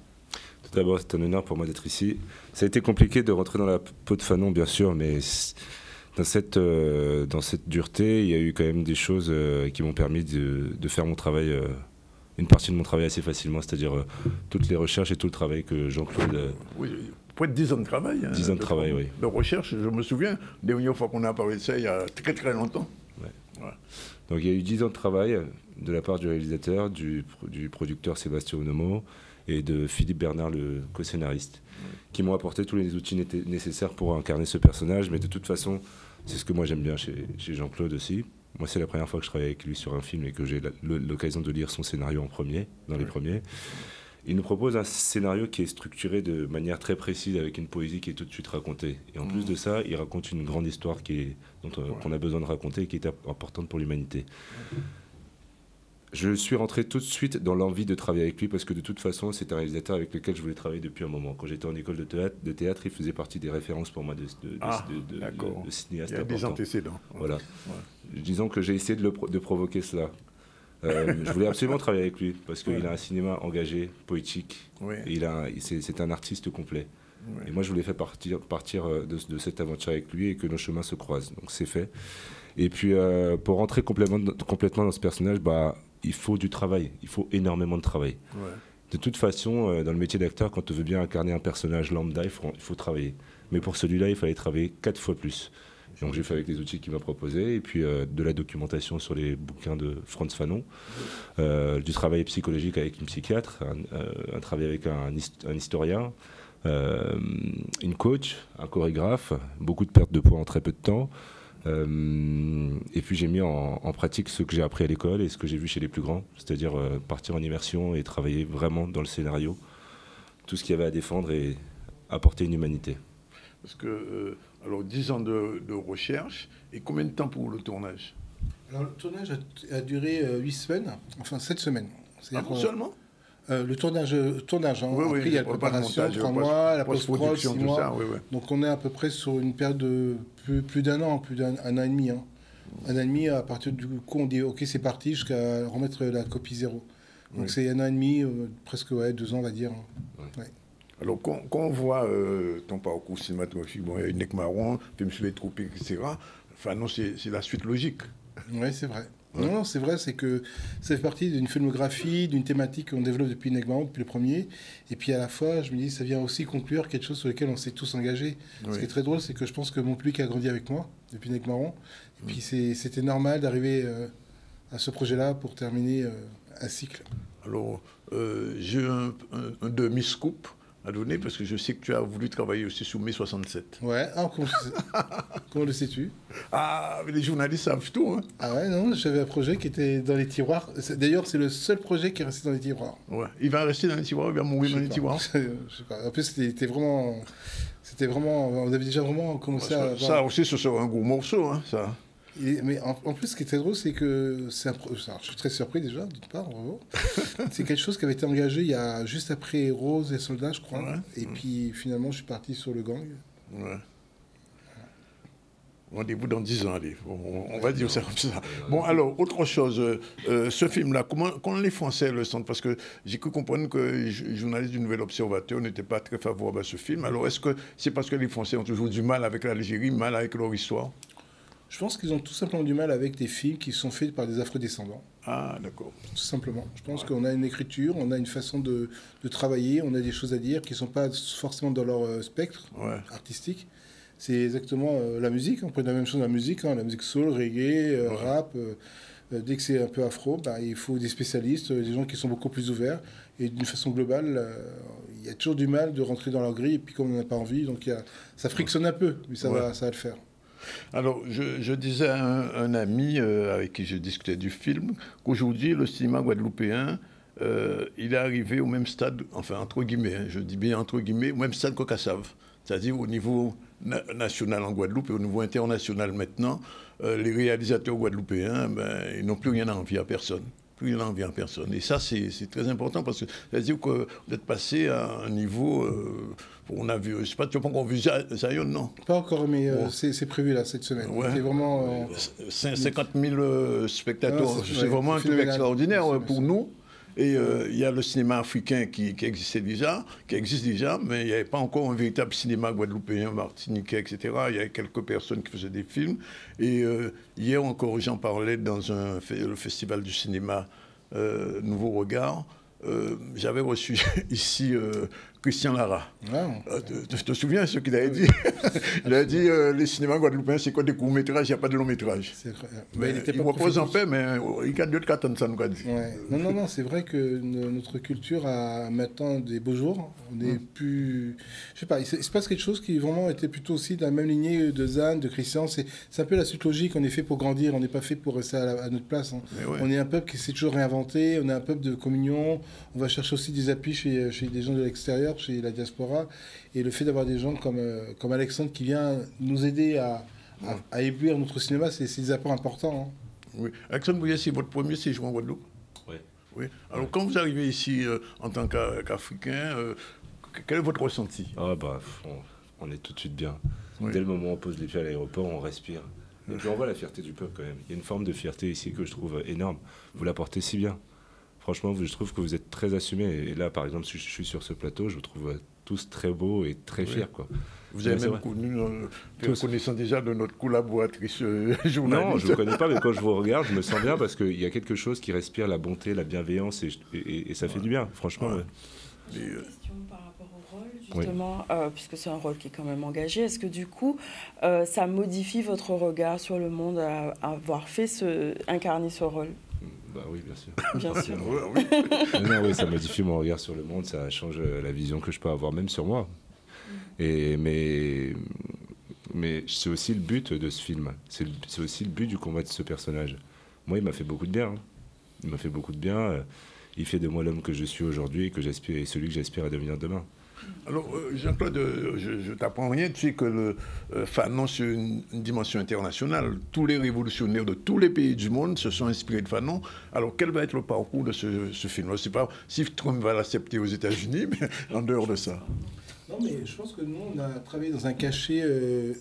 Tout d'abord, c'est un honneur pour moi d'être ici. Ça a été compliqué de rentrer dans la peau de Fanon, bien sûr, mais dans cette dureté, il y a eu quand même des choses qui m'ont permis de faire mon travail, une partie de mon travail assez facilement, c'est-à-dire toutes les recherches et tout le travail que Jean-Claude... Oui, pour être 10 ans de travail. 10 ans de travail, oui. De recherche, je me souviens, la dernière fois qu'on a parlé de ça, il y a très très longtemps. Ouais. Ouais. Donc il y a eu 10 ans de travail de la part du réalisateur, du producteur Sébastien Onomo et de Philippe Bernard, le co-scénariste, qui m'ont apporté tous les outils nécessaires pour incarner ce personnage. Mais de toute façon, c'est ce que moi j'aime bien chez Jean-Claude aussi. Moi, c'est la première fois que je travaille avec lui sur un film et que j'ai l'occasion de lire son scénario dans les premiers. Il nous propose un scénario qui est structuré de manière très précise, avec une poésie qui est tout de suite racontée. Et en plus de ça, il raconte une grande histoire qu'on a besoin de raconter et qui est importante pour l'humanité. Je suis rentré tout de suite dans l'envie de travailler avec lui parce que de toute façon, c'est un réalisateur avec lequel je voulais travailler depuis un moment. Quand j'étais en école de théâtre, il faisait partie des références pour moi de cinéaste. Il y a des antécédents. Voilà. Disons que j'ai essayé de provoquer cela. Je voulais absolument travailler avec lui parce qu'il a un cinéma engagé, poétique. Et c'est un artiste complet. Et moi, je voulais faire partir de cette aventure avec lui et que nos chemins se croisent. Donc, c'est fait. Et puis, pour rentrer complètement dans ce personnage, il faut du travail. Il faut énormément de travail. De toute façon, dans le métier d'acteur, quand on veut bien incarner un personnage lambda, il faut travailler. Mais pour celui-là, il fallait travailler 4 fois plus. Donc j'ai fait avec les outils qu'il m'a proposés, et puis de la documentation sur les bouquins de Frantz Fanon, du travail psychologique avec une psychiatre, un travail avec un historien, une coach, un chorégraphe, beaucoup de pertes de poids en très peu de temps. Et puis j'ai mis en pratique ce que j'ai appris à l'école et ce que j'ai vu chez les plus grands, c'est-à-dire partir en immersion et travailler vraiment dans le scénario, tout ce qu'il y avait à défendre et apporter une humanité. Parce que, alors 10 ans de recherche, et combien de temps pour le tournage? Alors le tournage a duré 8 semaines, enfin 7 semaines. Seulement le tournage, après il y a la préparation, 3 mois, la post-prod, 6 mois. Donc on est à peu près sur une période de plus d'un an, plus d'un an et demi. Un an et demi, à partir du coup on dit ok c'est parti, jusqu'à remettre la copie 0. Donc c'est un an et demi, presque 2 ans on va dire. Alors quand on voit ton parcours cinématographique, il y a une Nek Marron, film sur les tropiques, etc. Enfin non, c'est la suite logique. Oui, c'est vrai. Non, c'est vrai, c'est que ça fait partie d'une filmographie, d'une thématique qu'on développe depuis Nek Marron, depuis le premier. Et puis à la fois, je me dis, ça vient aussi conclure quelque chose sur lequel on s'est tous engagés. Ce qui est très drôle, c'est que je pense que mon public a grandi avec moi depuis Nek Marron. Et puis c'était normal d'arriver à ce projet-là pour terminer un cycle. Alors, j'ai un demi-scoop à donner parce que je sais que tu as voulu travailler aussi sur mai 67. Ouais, comment le sais-tu? Ah, mais les journalistes savent tout. Hein. Ah ouais, non, j'avais un projet qui était dans les tiroirs. D'ailleurs, c'est le seul projet qui est resté dans les tiroirs. Ouais, il va rester dans les tiroirs, il va mourir dans les tiroirs. Je sais pas. En plus, c'était vraiment, on avait déjà vraiment commencé à... Ça aussi, ce sera un gros morceau, hein, ça. Mais en plus, ce qui est très drôle, c'est que je suis très surpris déjà, d'une part, bravo. C'est quelque chose qui avait été engagé il y a juste après Rose et Soldats, je crois. Et puis finalement, je suis parti sur le gang. Rendez-vous dans 10 ans, allez. On va dire ça comme ça. Bon, alors, autre chose. Ce film-là, comment les Français le sentent? Parce que j'ai cru comprendre que les journalistes du Nouvel Observateur n'étaient pas très favorables à ce film. Alors, est-ce que c'est parce que les Français ont toujours du mal avec l'Algérie, mal avec leur histoire? Je pense qu'ils ont tout simplement du mal avec des films qui sont faits par des afro-descendants. Ah, d'accord. Tout simplement. Je pense qu'on a une écriture, on a une façon de travailler, on a des choses à dire qui ne sont pas forcément dans leur spectre artistique. C'est exactement la musique. On prend la même chose dans la musique, la musique soul, reggae, rap. Dès que c'est un peu afro, il faut des spécialistes, des gens qui sont beaucoup plus ouverts. Et d'une façon globale, il y a toujours du mal de rentrer dans leur grille. Et puis comme on n'a pas envie, donc ça frictionne un peu, mais ça va le faire. Alors, je disais à un ami avec qui je discutais du film qu'aujourd'hui, le cinéma guadeloupéen, il est arrivé au même stade, enfin, entre guillemets, je dis bien entre guillemets, au même stade qu'au Cassave. C'est-à-dire au niveau national en Guadeloupe et au niveau international maintenant, les réalisateurs guadeloupéens, ils n'ont plus rien à envier à personne. Plus rien à envier à personne. Et ça, c'est très important parce que c'est-à-dire que vous êtes passé à un niveau... on a vu, je sais pas, tu n'as pas encore vu Zion, non? Pas encore, mais c'est prévu là, cette semaine. C'est vraiment... 50 000 spectateurs, c'est vraiment un truc extraordinaire pour nous. Et il y a le cinéma africain qui existe déjà, mais il n'y avait pas encore un véritable cinéma guadeloupéen, martiniquais, etc. Il y avait quelques personnes qui faisaient des films. Et hier encore, j'en parlais dans le festival du cinéma Nouveau Regard. J'avais reçu ici Christian Lara. Tu te souviens ce qu'il avait dit? Il a dit les cinémas guadeloupéens, c'est quoi des courts-métrages, il n'y a pas de long-métrage. Il repose en paix, mais il y a d'autres qui attendent ça, nous a dit. Non, c'est vrai que notre culture a maintenant des beaux jours. On est plus... Je sais pas, il se passe quelque chose qui vraiment était plutôt aussi dans la même lignée de Zan, de Christian. C'est un peu la suite logique, on est fait pour grandir, on n'est pas fait pour rester à notre place. Hein. On est un peuple qui s'est toujours réinventé, on est un peuple de communion, on va chercher aussi des appuis chez des gens de l'extérieur, chez la diaspora, et le fait d'avoir des gens comme Alexandre qui vient nous aider à éblouir notre cinéma, c'est des apports importants. Hein. Oui. Alexandre Bouillet, c'est votre premier séjour en Guadeloupe? Oui. Alors, quand vous arrivez ici en tant qu'Africain, quel est votre ressenti? Ah bah, on est tout de suite bien. Oui. Dès le moment où on pose les pieds à l'aéroport, on respire. Et puis on voit la fierté du peuple quand même. Il y a une forme de fierté ici que je trouve énorme. Vous la portez si bien. Franchement, je trouve que vous êtes très assumés. Et là, par exemple, si je suis sur ce plateau, je vous trouve tous très beaux et très fiers, quoi. Vous avez même connaissance déjà de notre collaboratrice journaliste. Non, je ne vous connais pas, mais quand je vous regarde, je me sens bien parce qu'il y a quelque chose qui respire la bonté, la bienveillance et ça fait du bien, franchement. Ouais. J'ai une question par rapport au rôle, justement, puisque c'est un rôle qui est quand même engagé. Est-ce que du coup, ça modifie votre regard sur le monde à avoir incarné ce rôle? Bah oui, bien sûr. Bien sûr. Non, oui, ça modifie mon regard sur le monde, ça change la vision que je peux avoir, même sur moi. Mais c'est aussi le but de ce film. C'est aussi le but du combat de ce personnage. Moi, il m'a fait beaucoup de bien. Hein. Il m'a fait beaucoup de bien. Il fait de moi l'homme que je suis aujourd'hui et celui que j'aspire à devenir demain. Alors, Jean-Claude, je t'apprends rien, tu sais que le Fanon, c'est une dimension internationale. Tous les révolutionnaires de tous les pays du monde se sont inspirés de Fanon. Alors, quel va être le parcours de ce film? Je ne sais pas si Trump va l'accepter aux États-Unis, mais en dehors de ça. Non, mais je pense que nous, on a travaillé dans un cachet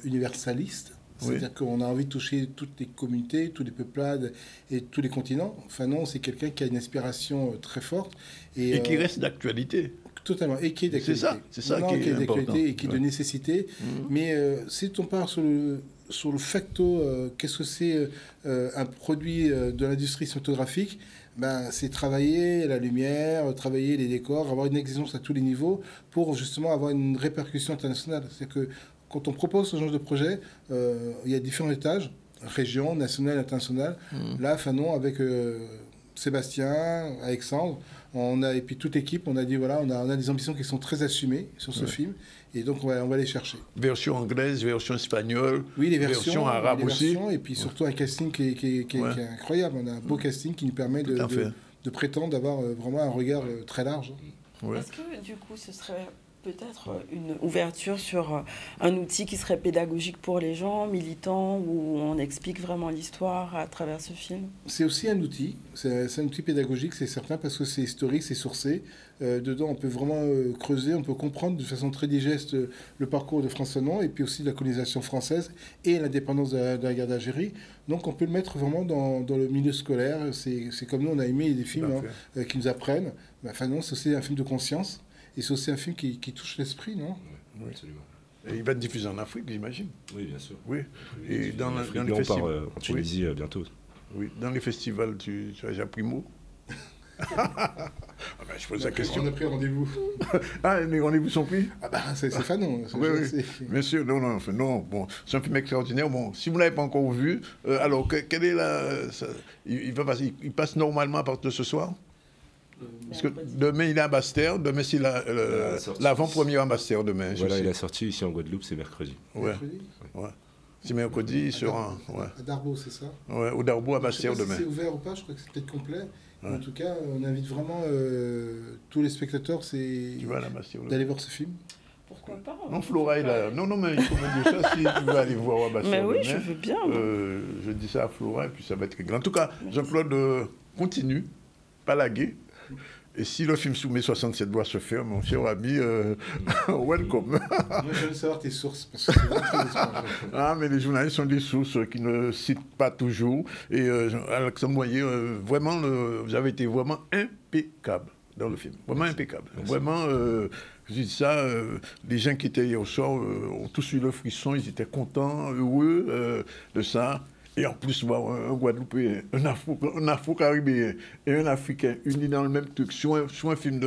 universaliste. C'est-à-dire qu'on a envie de toucher toutes les communautés, tous les peuplades et tous les continents. Fanon, c'est quelqu'un qui a une inspiration très forte. Et qui reste d'actualité. Totalement. Et qui est d'actualité. C'est ça qui est important. Et qui est de nécessité. Mais si on part sur le facto, qu'est-ce que c'est un produit de l'industrie cinématographique? C'est travailler la lumière, travailler les décors, avoir une exigence à tous les niveaux pour justement avoir une répercussion internationale. C'est que quand on propose ce genre de projet, il y a différents étages, région, nationale, internationale. Là, Fanon, avec Sébastien, Alexandre, et puis toute l'équipe, on a dit voilà, on a des ambitions qui sont très assumées sur ce film, et donc on va les chercher. Version anglaise, version espagnole, oui, les versions arabes aussi. Et puis surtout un casting qui est incroyable. On a un beau casting qui nous permet de prétendre d'avoir vraiment un regard très large. Est-ce que du coup ce serait peut-être une ouverture sur un outil qui serait pédagogique pour les gens, militants, où on explique vraiment l'histoire à travers ce film? C'est aussi un outil, c'est un outil pédagogique, c'est certain, parce que c'est historique, c'est sourcé. Dedans, on peut vraiment creuser, on peut comprendre de façon très digeste le parcours de Frantz Fanon, et puis aussi de la colonisation française et l'indépendance de la guerre d'Algérie. Donc on peut le mettre vraiment dans le milieu scolaire. C'est comme nous, on a aimé des films qui nous apprennent. Fanon, c'est aussi un film de conscience. Et c'est aussi un film qui touche l'esprit, non? Oui, absolument. Et il va être diffusé en Afrique, j'imagine. Oui, bien sûr. Oui. Et dans les festivals. En Tunisie bientôt. Oui. Dans les festivals, tu as déjà pris mot? Je pose la question. On a pris rendez-vous. Les rendez-vous sont pris? C'est Fanon. Oui. Bien sûr, non. Bon, c'est un film extraordinaire. Bon, si vous ne l'avez pas encore vu, alors quelle est il passe normalement à partir de ce soir? Parce que demain, il est à Bastère. Demain, c'est l'avant-première à Bastère demain. Voilà, il est sorti ici en Guadeloupe, c'est mercredi. Ouais. C'est mercredi, il sera... À Darbo, c'est ça? Ouais, au Darbo, à Bastère, demain. Si c'est ouvert ou pas, je crois que c'est peut-être complet. En tout cas, on invite vraiment tous les spectateurs d'aller voir ce film. Pourquoi pas? Non, Flora est là. Non, mais il faut me dire ça si tu veux aller voir à Bastère. Mais oui, demain. je veux bien. Je dis ça à Flora et puis ça va être réglé. En tout cas, Jean-Claude, continue, pas laguer. Et si le film Soumet 67 doit se faire, mon cher ami, welcome. Moi, je veux savoir tes sources, parce que c'est vraiment mais les journalistes sont des sources qui ne citent pas toujours. Et Alexandre Moyer, vraiment, vous avez été vraiment impeccable dans le film. Vraiment impeccable. Merci. Vraiment, je dis ça, les gens qui étaient hier au soir ont tous eu le frisson, ils étaient contents, heureux de ça. Et en plus, voir un Guadeloupéen, un Afro-Caribéen et un Africain unis dans le même truc sur un film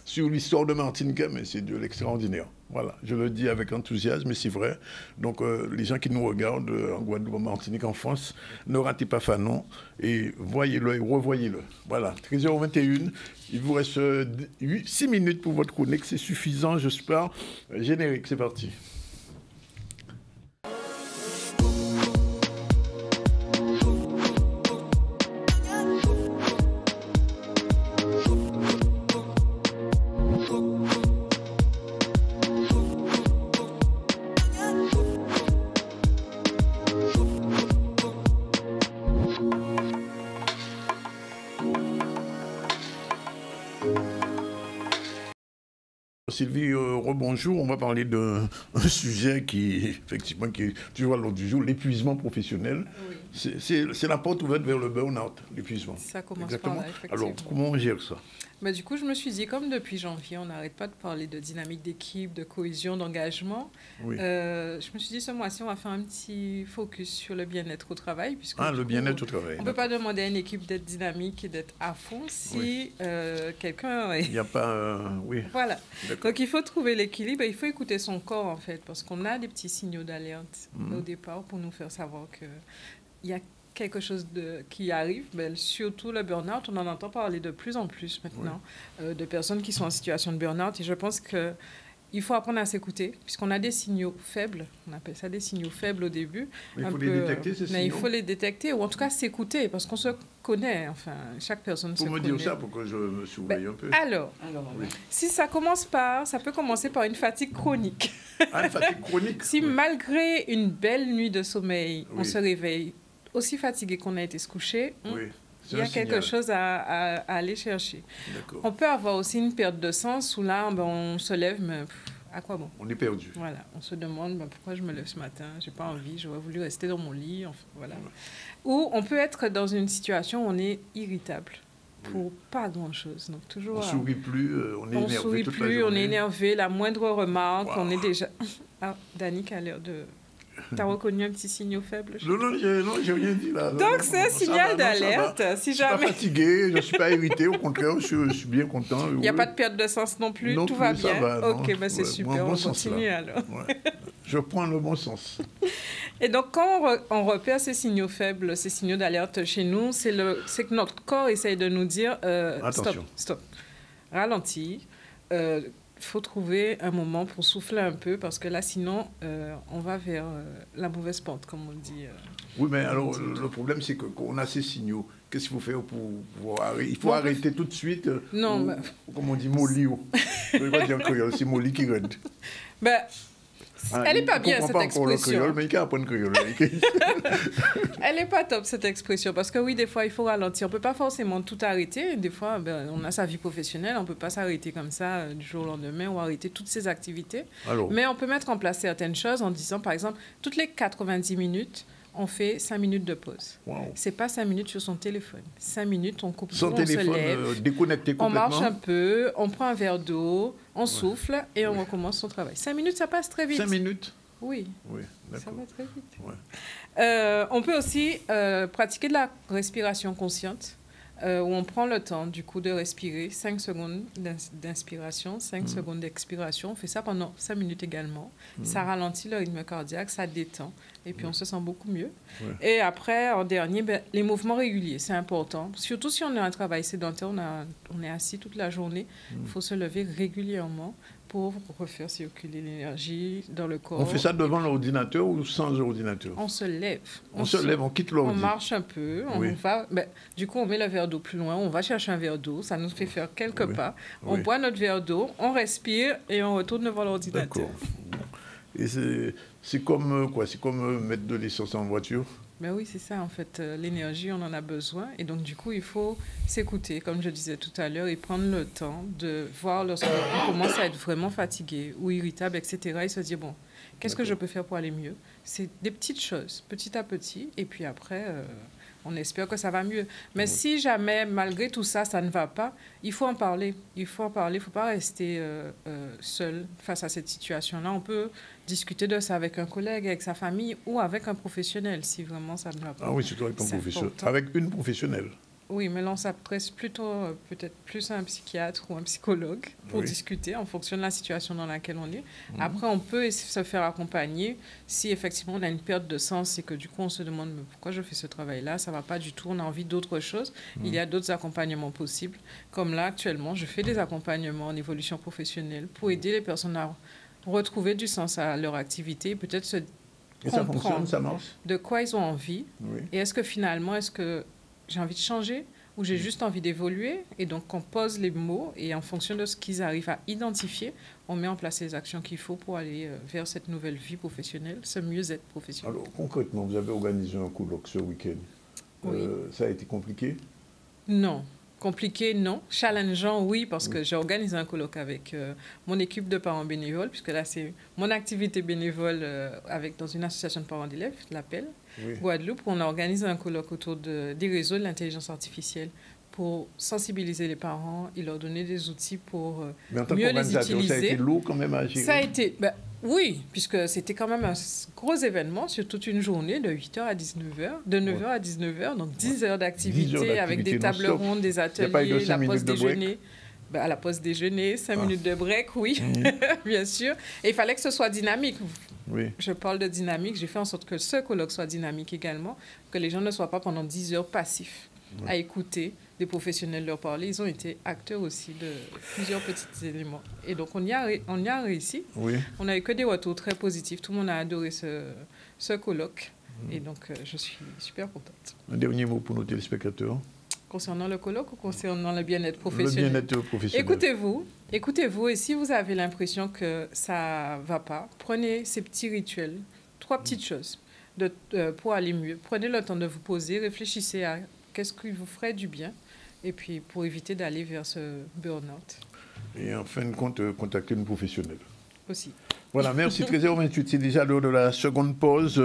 sur l'histoire de Martinique, mais c'est de l'extraordinaire. Voilà, je le dis avec enthousiasme, mais c'est vrai. Donc, les gens qui nous regardent en Guadeloupe, en Martinique, en France, ne ratez pas Fanon et voyez-le et revoyez-le. Voilà, 13h21, il vous reste 6 minutes pour votre chronique, c'est suffisant, j'espère. Générique, c'est parti. Sylvie, rebonjour. On va parler d'un sujet qui, effectivement, qui est toujours à l'ordre du jour, l'épuisement professionnel. Oui. C'est la porte ouverte vers le burn-out, l'épuisement. Ça commence Exactement. par là, effectivement. Alors, comment on gère ça? Bah, du coup, je me suis dit, comme depuis janvier, on n'arrête pas de parler de dynamique d'équipe, de cohésion, d'engagement. Oui. Je me suis dit, ce mois-ci, on va faire un petit focus sur le bien-être au travail. Le bien-être au travail. On ne peut pas demander à une équipe d'être dynamique et d'être à fond si quelqu'un... Il n'y a pas... oui. Voilà. Donc, il faut trouver l'équilibre et il faut écouter son corps, en fait, parce qu'on a des petits signaux d'alerte au départ pour nous faire savoir qu'il y a quelque chose qui arrive, mais surtout le burn-out, on en entend parler de plus en plus maintenant, de personnes qui sont en situation de burn-out, et je pense qu'il faut apprendre à s'écouter, puisqu'on a des signaux faibles, on appelle ça des signaux faibles au début. Mais il faut les détecter, ces signaux. Mais il faut les détecter, ou en tout cas s'écouter, parce qu'on se connaît, enfin, chaque personne se connaît. Pour me dire ça, pour que je me surveille un peu. Alors si ça peut commencer par une fatigue chronique. Une fatigue chronique. Si malgré une belle nuit de sommeil, on se réveille aussi fatigué qu'on a été se coucher, il y a quelque chose à aller chercher. On peut avoir aussi une perte de sens où là, on se lève, mais à quoi bon? On est perdu. Voilà, on se demande pourquoi je me lève ce matin, j'ai pas envie, j'aurais voulu rester dans mon lit, enfin, voilà. Ou on peut être dans une situation où on est irritable pour pas grand-chose. Donc toujours. On sourit plus, on est énervé. On sourit plus, on est énervé, la moindre remarque, on est déjà. Ah, Danick a l'air de. T'as reconnu un petit signal faible? Non, j'ai rien dit là. Donc c'est un signal d'alerte. Si jamais... Je ne suis pas fatigué, je ne suis pas irrité, au contraire, je suis bien content. Il n'y a pas de perte de sens non plus, tout va bien. Ok, c'est super, on continue alors. Je prends le bon sens. Et donc quand on repère ces signaux faibles, ces signaux d'alerte chez nous, c'est que notre corps essaye de nous dire stop, ralentis. Il faut trouver un moment pour souffler un peu parce que là, sinon, on va vers la mauvaise pente, comme on dit. Oui, mais alors, le problème, c'est qu'on a ces signaux. Qu'est-ce qu'il faut faire pour arrêter? Il faut arrêter tout de suite. Non, comme on dit, molly. Je ne vais pas dire en créole, c'est molly qui rentre. Elle n'est pas bien, cette expression. Mais il apprend le créole. Elle n'est pas top, cette expression. Parce que oui, des fois, il faut ralentir. On ne peut pas forcément tout arrêter. Des fois, on a sa vie professionnelle. On ne peut pas s'arrêter comme ça du jour au lendemain ou arrêter toutes ses activités. Mais on peut mettre en place certaines choses en disant, par exemple, toutes les 90 minutes, on fait 5 minutes de pause. C'est pas 5 minutes sur son téléphone. 5 minutes, on coupe tout, on se lève, déconnecté complètement. On marche un peu, on prend un verre d'eau, on souffle et on recommence son travail. 5 minutes, ça passe très vite. 5 minutes? Oui, d'accord. Ça va très vite. On peut aussi pratiquer de la respiration consciente. Où on prend le temps, du coup, de respirer. 5 secondes d'inspiration, 5 secondes d'expiration. On fait ça pendant 5 minutes également. Ça ralentit le rythme cardiaque, ça détend. Et puis, on se sent beaucoup mieux. Et après, en dernier, les mouvements réguliers, c'est important. Surtout si on a un travail sédentaire, on est assis toute la journée. Il faut se lever régulièrement pour refaire circuler l'énergie dans le corps. On fait ça devant l'ordinateur ou sans ordinateur? On se lève. On se lève, on quitte l'ordi. On marche un peu, on va... du coup, on met le verre d'eau plus loin, on va chercher un verre d'eau, ça nous fait faire quelques pas. On boit notre verre d'eau, on respire et on retourne devant l'ordinateur. D'accord. Et c'est comme quoi? C'est comme mettre de l'essence en voiture? Ben oui, c'est ça, en fait. L'énergie, on en a besoin. Et donc, du coup, il faut s'écouter, comme je disais tout à l'heure, et prendre le temps de voir lorsqu'on commence à être vraiment fatigué ou irritable, etc. Et se dire, bon, qu'est-ce que je peux faire pour aller mieux? C'est des petites choses, petit à petit. Et puis après, on espère que ça va mieux. Mais si jamais, malgré tout ça, ça ne va pas, il faut en parler. Il faut ne faut pas rester seul face à cette situation-là. On peut discuter de ça avec un collègue, avec sa famille ou avec un professionnel, si vraiment ça ne va pas. Ah oui, surtout avec un professionnel. Avec une professionnelle. Oui, mais là, on s'adresse plutôt peut-être plus à un psychiatre ou un psychologue pour discuter en fonction de la situation dans laquelle on est. Après, on peut se faire accompagner si effectivement on a une perte de sens et que du coup on se demande mais pourquoi je fais ce travail-là, ça ne va pas du tout, on a envie d'autre chose. Il y a d'autres accompagnements possibles. Comme là, actuellement, je fais des accompagnements en évolution professionnelle pour aider les personnes à retrouver du sens à leur activité et peut-être se ça fonctionne, ça marche? De quoi ils ont envie. Et est-ce que finalement, j'ai envie de changer ou j'ai juste envie d'évoluer? Et donc, on pose les mots et en fonction de ce qu'ils arrivent à identifier, on met en place les actions qu'il faut pour aller vers cette nouvelle vie professionnelle, ce mieux-être professionnel. Alors, concrètement, vous avez organisé un colloque ce week-end. Ça a été compliqué? Non. Compliqué, non. Challengeant, oui, parce que j'ai organisé un colloque avec mon équipe de parents bénévoles, puisque là, c'est mon activité bénévole dans une association de parents d'élèves, l'APEL, Guadeloupe, où on a organisé un colloque autour des réseaux de l'intelligence artificielle pour sensibiliser les parents et leur donner des outils pour mieux les utiliser. Ça a été lourd quand même à gérer. Ça a été... oui, puisque c'était quand même un gros événement sur toute une journée de 8h à 19h, de 9h à 19h, donc 10 heures d'activité avec des tables rondes, des ateliers, la pause déjeuner. À la pause déjeuner, 5 minutes de break, oui, bien sûr. Et il fallait que ce soit dynamique. Oui. Je parle de dynamique, j'ai fait en sorte que ce colloque soit dynamique également, que les gens ne soient pas pendant 10 heures passifs à écouter des professionnels leur parler. Ils ont été acteurs aussi de plusieurs petits éléments. Et donc, on y a réussi. Oui. On n'a eu que des retours très positifs. Tout le monde a adoré ce colloque. Et donc, je suis super contente. Un dernier mot pour nos téléspectateurs. Concernant le colloque ou concernant le bien-être professionnel? Le bien-être professionnel. Écoutez-vous. Et si vous avez l'impression que ça ne va pas, prenez ces petits rituels. 3 petites choses pour aller mieux. Prenez le temps de vous poser, réfléchissez à qu'est-ce qui vous ferait du bien, et puis pour éviter d'aller vers ce burn-out. Et en fin de compte, contacter une professionnelle. Aussi. Voilà, merci. 13h28, c'est déjà l'heure de la seconde pause.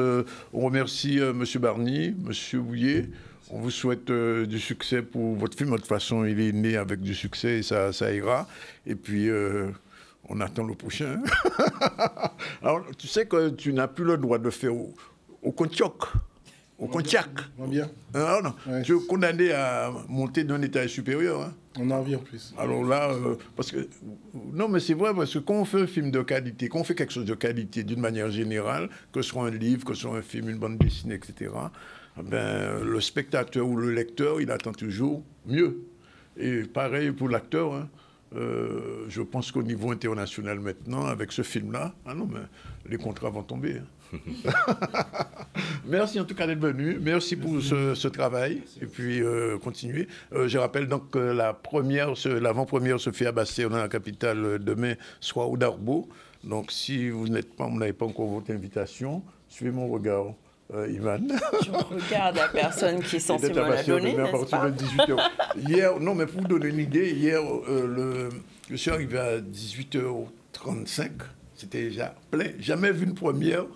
On remercie M. Barny, M. Bouillet. On vous souhaite du succès pour votre film. De toute façon, il est né avec du succès et ça ira. Et puis, on attend le prochain. Alors, tu sais que tu n'as plus le droit de faire au Contiac. Au Contiac. Bien. Ah, non. Ouais. Tu es condamné à monter d'un étage supérieur. Hein. On a envie en plus. Alors là, parce que... Non, mais c'est vrai, parce que quand on fait un film de qualité, quand on fait quelque chose de qualité d'une manière générale, que ce soit un livre, que ce soit un film, une bande dessinée, etc., ben, le spectateur ou le lecteur, il attend toujours mieux. Et pareil pour l'acteur, hein. Je pense qu'au niveau international maintenant, avec ce film-là, les contrats vont tomber. Hein. Merci en tout cas d'être venu. Merci pour ce travail. Et puis, continuez. Je rappelle donc que l'avant-première se fait à Basté, dans la capitale, demain soir au Darbo. Donc, si vous n'avez pas encore votre invitation, suivez mon regard. Ivan. Je regarde la personne qui est censée me la donner, n'est-ce pas? 18h. Hier, non, mais pour vous donner une idée, hier, je suis arrivé à 18h35. C'était déjà plein. Jamais vu une première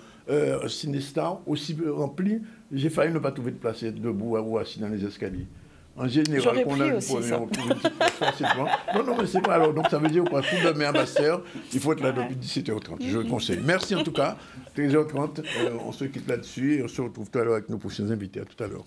Cinestar aussi remplie. J'ai failli ne pas trouver de place debout ou assis dans les escaliers. En général, on a une première, non, mais c'est pas alors. Donc, ça veut dire quoi? Tout demain à Master, il faut être là depuis 17h30. Je le conseille. Merci en tout cas. 13h30, on se quitte là-dessus et on se retrouve tout à l'heure avec nos prochains invités. À tout à l'heure.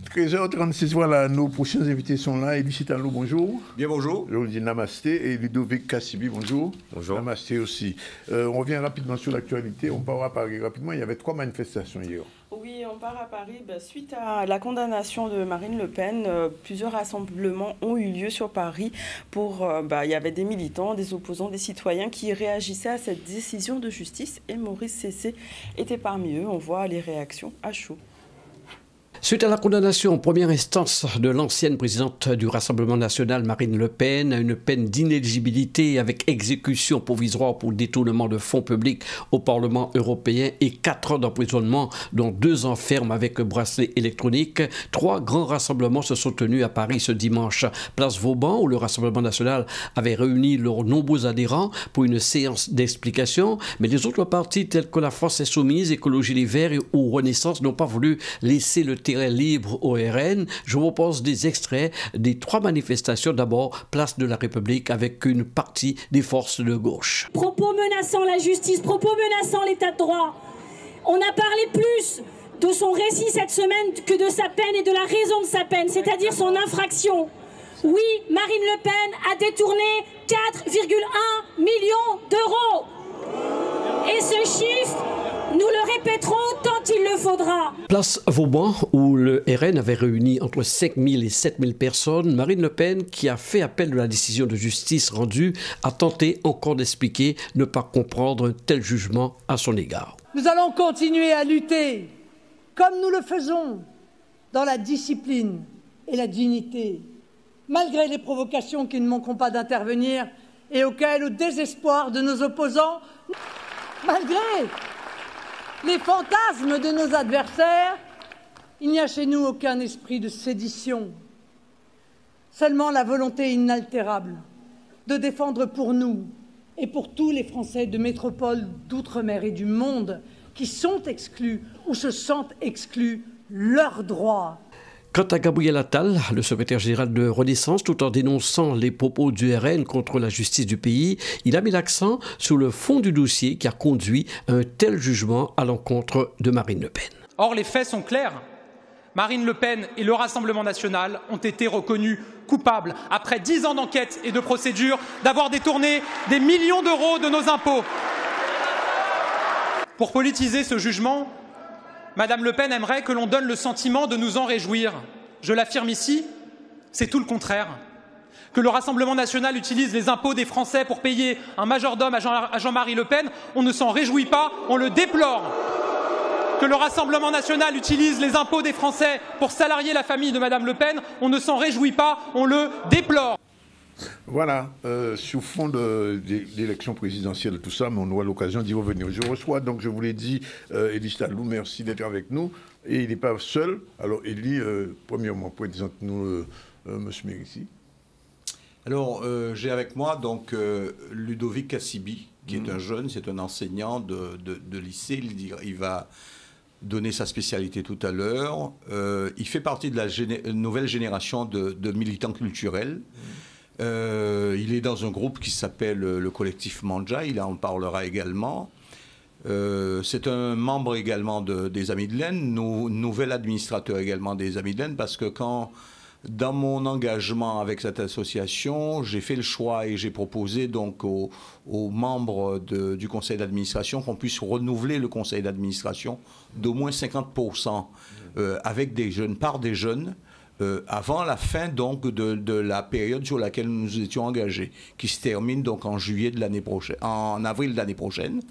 – 13h36, voilà, nos prochains invités sont là. Élie Chitalo, bonjour. Bien, bonjour. Je vous dis namasté. Et Ludovic Kassibi, bonjour. Bonjour. Namasté aussi. On revient rapidement sur l'actualité. On part à Paris rapidement. Il y avait 3 manifestations hier. Oui, on part à Paris. Suite à la condamnation de Marine Le Pen, plusieurs rassemblements ont eu lieu sur Paris. Il y avait des militants, des opposants, des citoyens qui réagissaient à cette décision de justice. Et Maurice Cessé était parmi eux. On voit les réactions à chaud. Suite à la condamnation en première instance de l'ancienne présidente du Rassemblement national, Marine Le Pen, à une peine d'inéligibilité avec exécution provisoire pour détournement de fonds publics au Parlement européen et 4 ans d'emprisonnement, dont 2 ans ferme avec bracelet électronique, 3 grands rassemblements se sont tenus à Paris ce dimanche. Place Vauban, où le Rassemblement national avait réuni leurs nombreux adhérents pour une séance d'explication, mais les autres partis tels que la France Insoumise, Écologie Les Verts ou Renaissance n'ont pas voulu laisser le terrain libre au RN. Je vous propose des extraits des 3 manifestations. D'abord, place de la République avec une partie des forces de gauche. Propos menaçant la justice, propos menaçant l'état de droit. On a parlé plus de son récit cette semaine que de sa peine et de la raison de sa peine, c'est-à-dire son infraction. Oui, Marine Le Pen a détourné 4,1 millions d'euros. Et ce chiffre, nous le répéterons tant il le faudra. Place Vauban, où le RN avait réuni entre 5 000 et 7 000 personnes, Marine Le Pen, qui a fait appel de la décision de justice rendue, a tenté encore d'expliquer ne pas comprendre un tel jugement à son égard. Nous allons continuer à lutter, comme nous le faisons, dans la discipline et la dignité malgré les provocations qui ne manqueront pas d'intervenir et auxquelles, au désespoir de nos opposants, malgré les fantasmes de nos adversaires, il n'y a chez nous aucun esprit de sédition, seulement la volonté inaltérable de défendre pour nous et pour tous les Français de métropole, d'outre-mer et du monde qui sont exclus ou se sentent exclus leurs droits. Quant à Gabriel Attal, le secrétaire général de Renaissance, tout en dénonçant les propos du RN contre la justice du pays, il a mis l'accent sur le fond du dossier qui a conduit à un tel jugement à l'encontre de Marine Le Pen. Or, les faits sont clairs. Marine Le Pen et le Rassemblement national ont été reconnus coupables, après 10 ans d'enquête et de procédure, d'avoir détourné des millions d'euros de nos impôts. Pour politiser ce jugement, Madame Le Pen aimerait que l'on donne le sentiment de nous en réjouir. Je l'affirme ici, c'est tout le contraire. Que le Rassemblement national utilise les impôts des Français pour payer un majordome à Jean-Marie Le Pen, on ne s'en réjouit pas, on le déplore. Que le Rassemblement national utilise les impôts des Français pour salarier la famille de Madame Le Pen, on ne s'en réjouit pas, on le déplore. Voilà, sur fond de l'élection présidentielle, tout ça, mais on aura l'occasion d'y revenir. Je reçois, donc je vous l'ai dit, Élie Stallou, merci d'être avec nous. Et il n'est pas seul. Alors Élie, premièrement, présente-nous M. Mérissi. Alors, j'ai avec moi donc Ludovic Cassibi, qui est un jeune, c'est un enseignant de lycée. Il va donner sa spécialité tout à l'heure. Il fait partie de la nouvelle génération de militants culturels. Il est dans un groupe qui s'appelle le collectif Manja, il en parlera également. C'est un membre également des Amis de l'Aisne, nouvel administrateur également des Amis de l'Aisne, parce que dans mon engagement avec cette association, j'ai fait le choix et j'ai proposé donc aux membres du conseil d'administration qu'on puisse renouveler le conseil d'administration d'au moins 50% avec des jeunes, par des jeunes, avant la fin donc de la période sur laquelle nous nous étions engagés, qui se termine donc en juillet de l'année prochaine, en avril de l'année prochaine.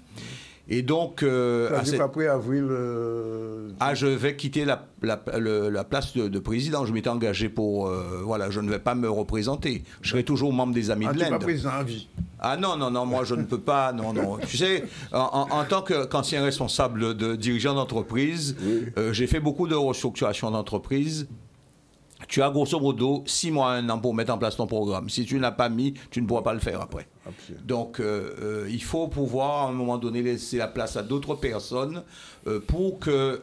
Et donc, après avril, je vais quitter la place de président. Je m'étais engagé pour, voilà, je ne vais pas me représenter. Je serai toujours membre des Amis de l'Aisne. Tu n'es pas président à vie. Ah non, moi je ne peux pas, non. Tu sais, en tant qu'ancien responsable de dirigeant d'entreprise, j'ai fait beaucoup de restructuration d'entreprise. Tu as grosso modo 6 mois à 1 an pour mettre en place ton programme. Si tu n'as pas mis, tu ne pourras pas le faire après. Absolument. Donc, il faut pouvoir, à un moment donné, laisser la place à d'autres personnes pour que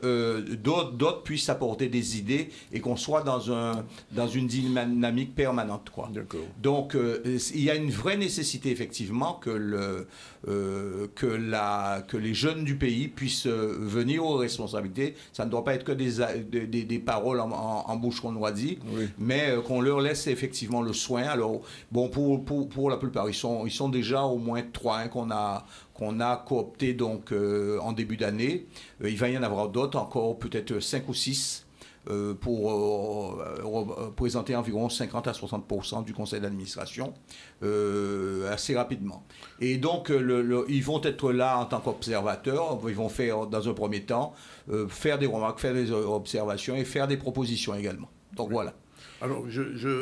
d'autres puissent apporter des idées et qu'on soit dans une dynamique permanente, quoi. Donc, il y a une vraie nécessité, effectivement, que les jeunes du pays puissent venir aux responsabilités. Ça ne doit pas être que des paroles en bouche qu'on doit dire, mais qu'on leur laisse effectivement le soin. Alors, bon, pour la plupart, ils sont déjà au moins 3 qu'on a cooptés donc en début d'année. Il va y en avoir d'autres, encore peut-être 5 ou 6 pour représenter environ 50 à 60% du conseil d'administration assez rapidement. Et donc, ils vont être là en tant qu'observateurs. Ils vont faire, dans un premier temps, faire des remarques, faire des observations et faire des propositions également. Donc voilà. Alors,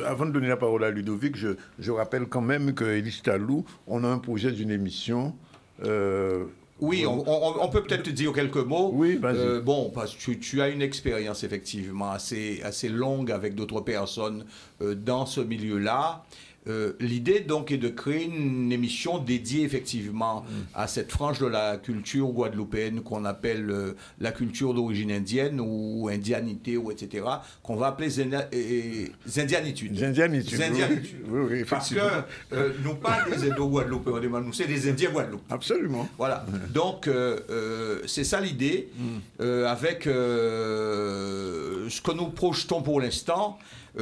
avant de donner la parole à Ludovic, je rappelle quand même que Élie Stallou, on a un projet d'une émission. Oui, on peut peut-être te dire quelques mots. Oui, vas-y. Bon, parce que tu as une expérience effectivement assez longue avec d'autres personnes dans ce milieu-là. L'idée donc est de créer une émission dédiée effectivement à cette frange de la culture guadeloupéenne qu'on appelle la culture d'origine indienne ou indianité ou etc. qu'on va appeler Zindianitude. Zindianitude. Oui, effectivement. Parce que nous pas des Indo-Guadeloupéens, nous c'est des Indiens Guadeloupe. Absolument. Voilà. Donc c'est ça l'idée avec ce que nous projetons pour l'instant.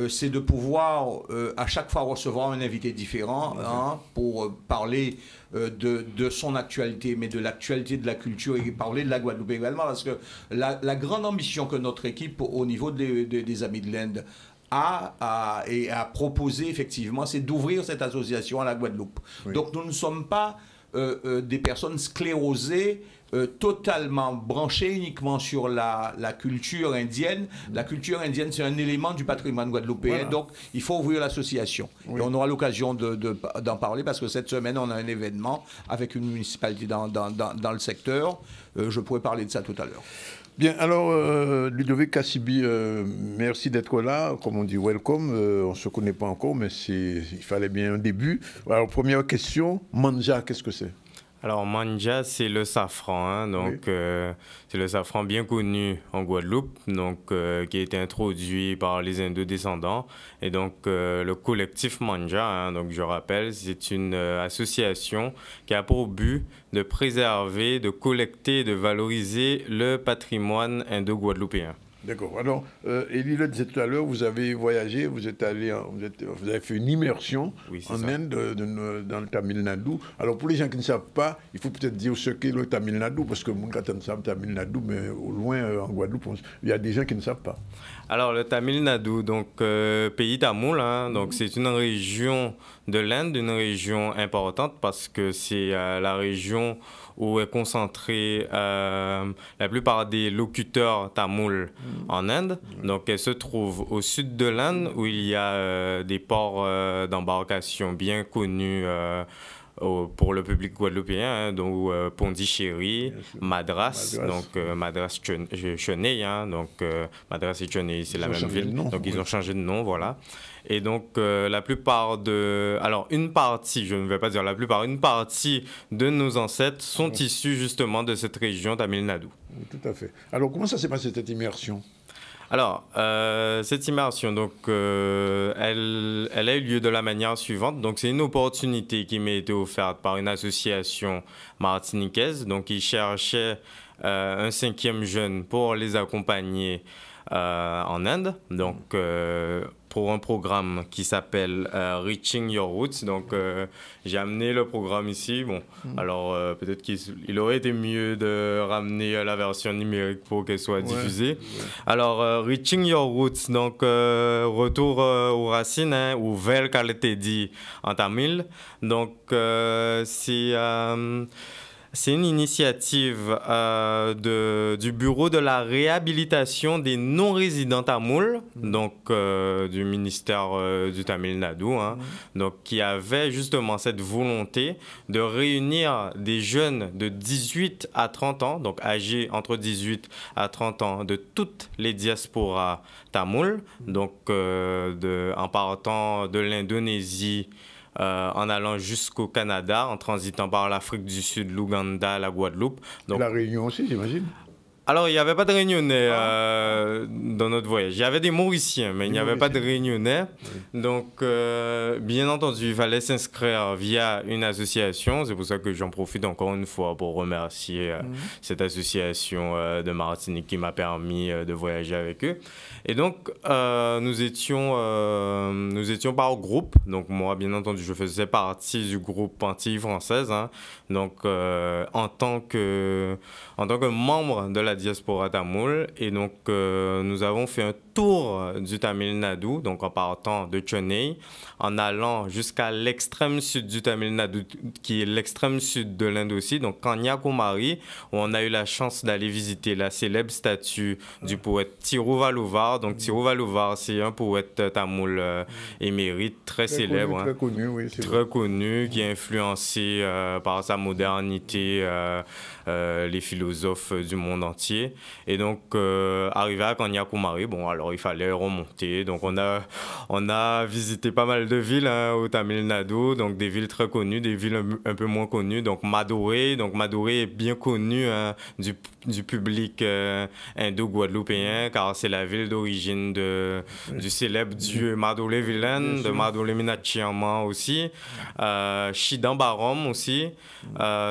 C'est de pouvoir à chaque fois recevoir un invité différent pour parler de son actualité, mais de l'actualité de la culture et parler de la Guadeloupe également, parce que la grande ambition que notre équipe au niveau des Amis de l'Inde a proposé effectivement, c'est d'ouvrir cette association à la Guadeloupe. Oui. Donc nous ne sommes pas des personnes sclérosées, totalement branchées uniquement sur la culture indienne. La culture indienne, c'est un élément du patrimoine guadeloupéen, voilà. Donc il faut ouvrir l'association. Oui. Et on aura l'occasion d'en parler parce que cette semaine, on a un événement avec une municipalité dans le secteur. Je pourrais parler de ça tout à l'heure. Bien, alors, Ludovic Cassibi, merci d'être là. Comme on dit, welcome. On ne se connaît pas encore, mais il fallait bien un début. Alors, première question, manja, qu'est-ce que c'est? Alors, manja, c'est le safran, hein, donc oui. C'est le safran bien connu en Guadeloupe, donc, qui a été introduit par les Indo-descendants. Et donc, le collectif Manja, hein, donc je rappelle, c'est une association qui a pour but de préserver, de collecter, de valoriser le patrimoine indo-guadeloupéen. D'accord. Alors, Élie le disait tout à l'heure, vous avez voyagé, vous avez fait une immersion en Inde, dans le Tamil Nadu. Alors, pour les gens qui ne savent pas, il faut peut-être dire ce qu'est le Tamil Nadu, parce que quand on sait Tamil Nadu, mais au loin, en Guadeloupe, il y a des gens qui ne savent pas. Alors, le Tamil Nadu, donc pays tamoul, hein, donc c'est une région de l'Inde, une région importante, parce que c'est la région où est concentrée la plupart des locuteurs tamouls en Inde. Donc, elle se trouve au sud de l'Inde, où il y a des ports d'embarcation bien connus pour le public guadeloupéen, hein, donc Pondichéry, Madras, donc Madras Chennai, hein, donc Madras et Chennai, c'est la même ville, donc ils ont changé de nom, voilà. Et donc, la plupart alors, une partie, je ne vais pas dire la plupart, une partie de nos ancêtres sont issus justement de cette région Tamil Nadu. Tout à fait. Alors, comment ça s'est passé cette immersion? Alors, cette immersion, donc, elle a eu lieu de la manière suivante. Donc, c'est une opportunité qui m'a été offerte par une association martiniquaise. Donc, ils cherchaient un 5e jeune pour les accompagner en Inde. Donc, pour un programme qui s'appelle Reaching Your Roots. Donc, j'ai amené le programme ici. Bon, alors peut-être qu'il aurait été mieux de ramener la version numérique pour qu'elle soit diffusée. Alors, Reaching Your Roots, donc retour aux racines, hein, ou Vel Kaletedi en tamil. Donc, c'est une initiative du Bureau de la réhabilitation des non-résidents tamouls, donc du ministère du Tamil Nadu, hein, donc, qui avait justement cette volonté de réunir des jeunes de 18 à 30 ans, donc âgés entre 18 à 30 ans, de toutes les diasporas tamouls, donc en partant de l'Indonésie, en allant jusqu'au Canada, en transitant par l'Afrique du Sud, l'Ouganda, la Guadeloupe. Donc, la Réunion aussi, j'imagine. Alors, il n'y avait pas de Réunionnais dans notre voyage. Il y avait des Mauriciens, mais il n'y avait pas de Réunionnais. Donc, bien entendu, il fallait s'inscrire via une association. C'est pour ça que j'en profite encore une fois pour remercier cette association de Martinique qui m'a permis de voyager avec eux. Et donc, nous étions par groupe. Donc, moi, bien entendu, je faisais partie du groupe Antilles françaises. Hein. Donc, en tant que membre de la diaspora tamoul. Et donc, nous avons fait un tour du Tamil Nadu, donc en partant de Chennai, en allant jusqu'à l'extrême sud du Tamil Nadu, qui est l'extrême sud de l'Inde aussi, donc Kanyakumari, où on a eu la chance d'aller visiter la célèbre statue du poète Thiruvalluvar. Donc, Thiruvalluvar, c'est un poète tamoul émérite, très célèbre. Connu, très connu, oui. Très connu, qui est influencé par sa modernité, les philosophes du monde entier. Et donc, arrivé à Kanyakumari, bon, alors il fallait remonter. Donc, on a visité pas mal de villes, hein, au Tamil Nadu, donc des villes très connues, des villes un peu moins connues. Donc, Maduré est bien connu, hein, du public indo-guadeloupéen, car c'est la ville d'origine du célèbre dieu Madolé Vilaine, de Madolé Minachiama aussi, Chidambarom aussi,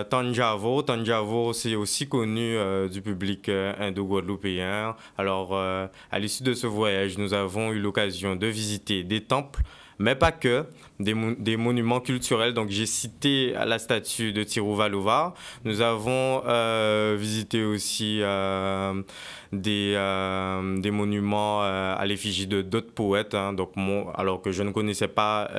Tanjavur, c'est aussi connu du public indo-guadeloupéen. Alors, à l'issue de ce voyage, nous avons eu l'occasion de visiter des temples, mais pas que, des monuments culturels. Donc j'ai cité la statue de Tiruvalluvar. Nous avons visité aussi des monuments à l'effigie de d'autres poètes, hein, donc alors que je ne connaissais pas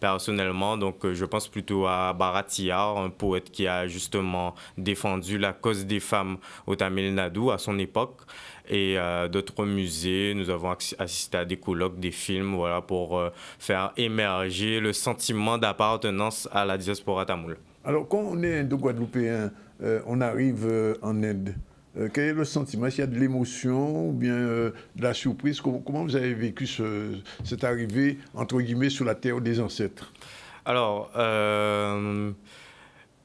personnellement. Donc je pense plutôt à Bharatiya, un poète qui a justement défendu la cause des femmes au Tamil Nadu à son époque. Et d'autres musées. Nous avons assisté à des colloques, des films, voilà, pour faire émerger le sentiment d'appartenance à la diaspora tamoule. Alors, quand on est indo-guadeloupéen, on arrive en Inde, quel est le sentiment? Est-ce qu'il y a de l'émotion ou bien de la surprise? Comment vous avez vécu cette arrivée, entre guillemets, sur la terre des ancêtres? Alors,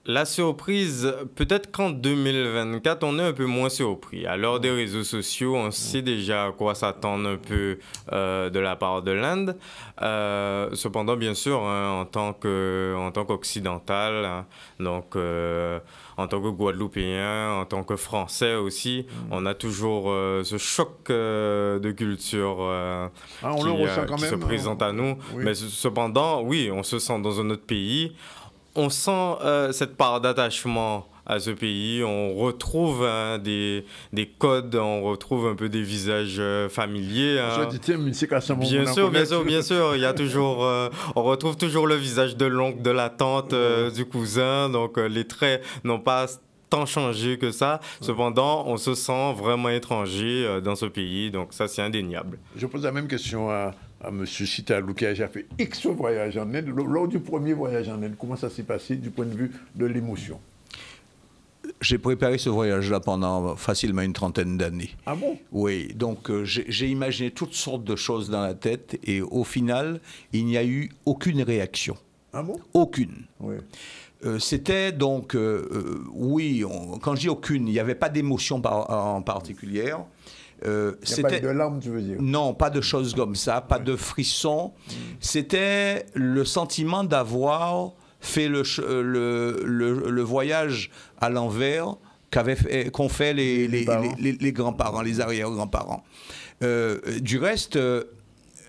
la surprise, peut-être qu'en 2024, on est un peu moins surpris. À l'heure des réseaux sociaux, on sait déjà à quoi s'attendre un peu de la part de l'Inde. Cependant, bien sûr, hein, en tant qu'occidental, hein, donc en tant que Guadeloupéen, en tant que Français aussi, on a toujours ce choc de culture qui se présente à nous. Oui. Mais cependant, oui, on se sent dans un autre pays. On sent cette part d'attachement à ce pays. On retrouve des codes, on retrouve un peu des visages familiers. Hein. Bien sûr. Il y a toujours, on retrouve toujours le visage de l'oncle, de la tante, du cousin. Donc les traits n'ont pas tant changé que ça. Cependant, on se sent vraiment étranger dans ce pays. Donc ça, c'est indéniable. Je pose la même question à M. Chitalou, qui a déjà fait X voyages en Inde. Lors du premier voyage en Inde, comment ça s'est passé du point de vue de l'émotion? J'ai préparé ce voyage-là pendant facilement une trentaine d'années. Ah bon? Oui, donc j'ai imaginé toutes sortes de choses dans la tête et au final, il n'y a eu aucune réaction. Ah bon? Aucune. Oui. C'était donc, oui, quand je dis aucune, il n'y avait pas d'émotion en particulière. Il n'y a pas de larmes, tu veux dire? Non, pas de choses comme ça, pas de frissons. C'était le sentiment d'avoir fait le voyage à l'envers qu'ont fait les grands-parents, les arrière-grands-parents. Du reste,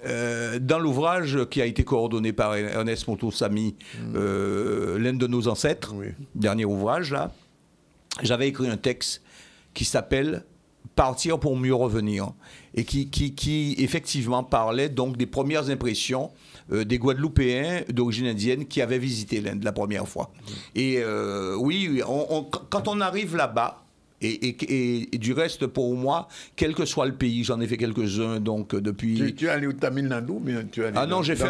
dans l'ouvrage qui a été coordonné par Ernest Montoussamy, l'un de nos ancêtres, dernier ouvrage, là, j'avais écrit un texte qui s'appelle Partir pour mieux revenir, et qui effectivement parlait donc des premières impressions des Guadeloupéens d'origine indienne qui avaient visité l'Inde la première fois. Et oui, quand on arrive là-bas, et du reste, pour moi, quel que soit le pays, j'en ai fait quelques-uns, donc depuis... Tu es allé au Tamil Nadu, mais tu es allé non, j'ai fait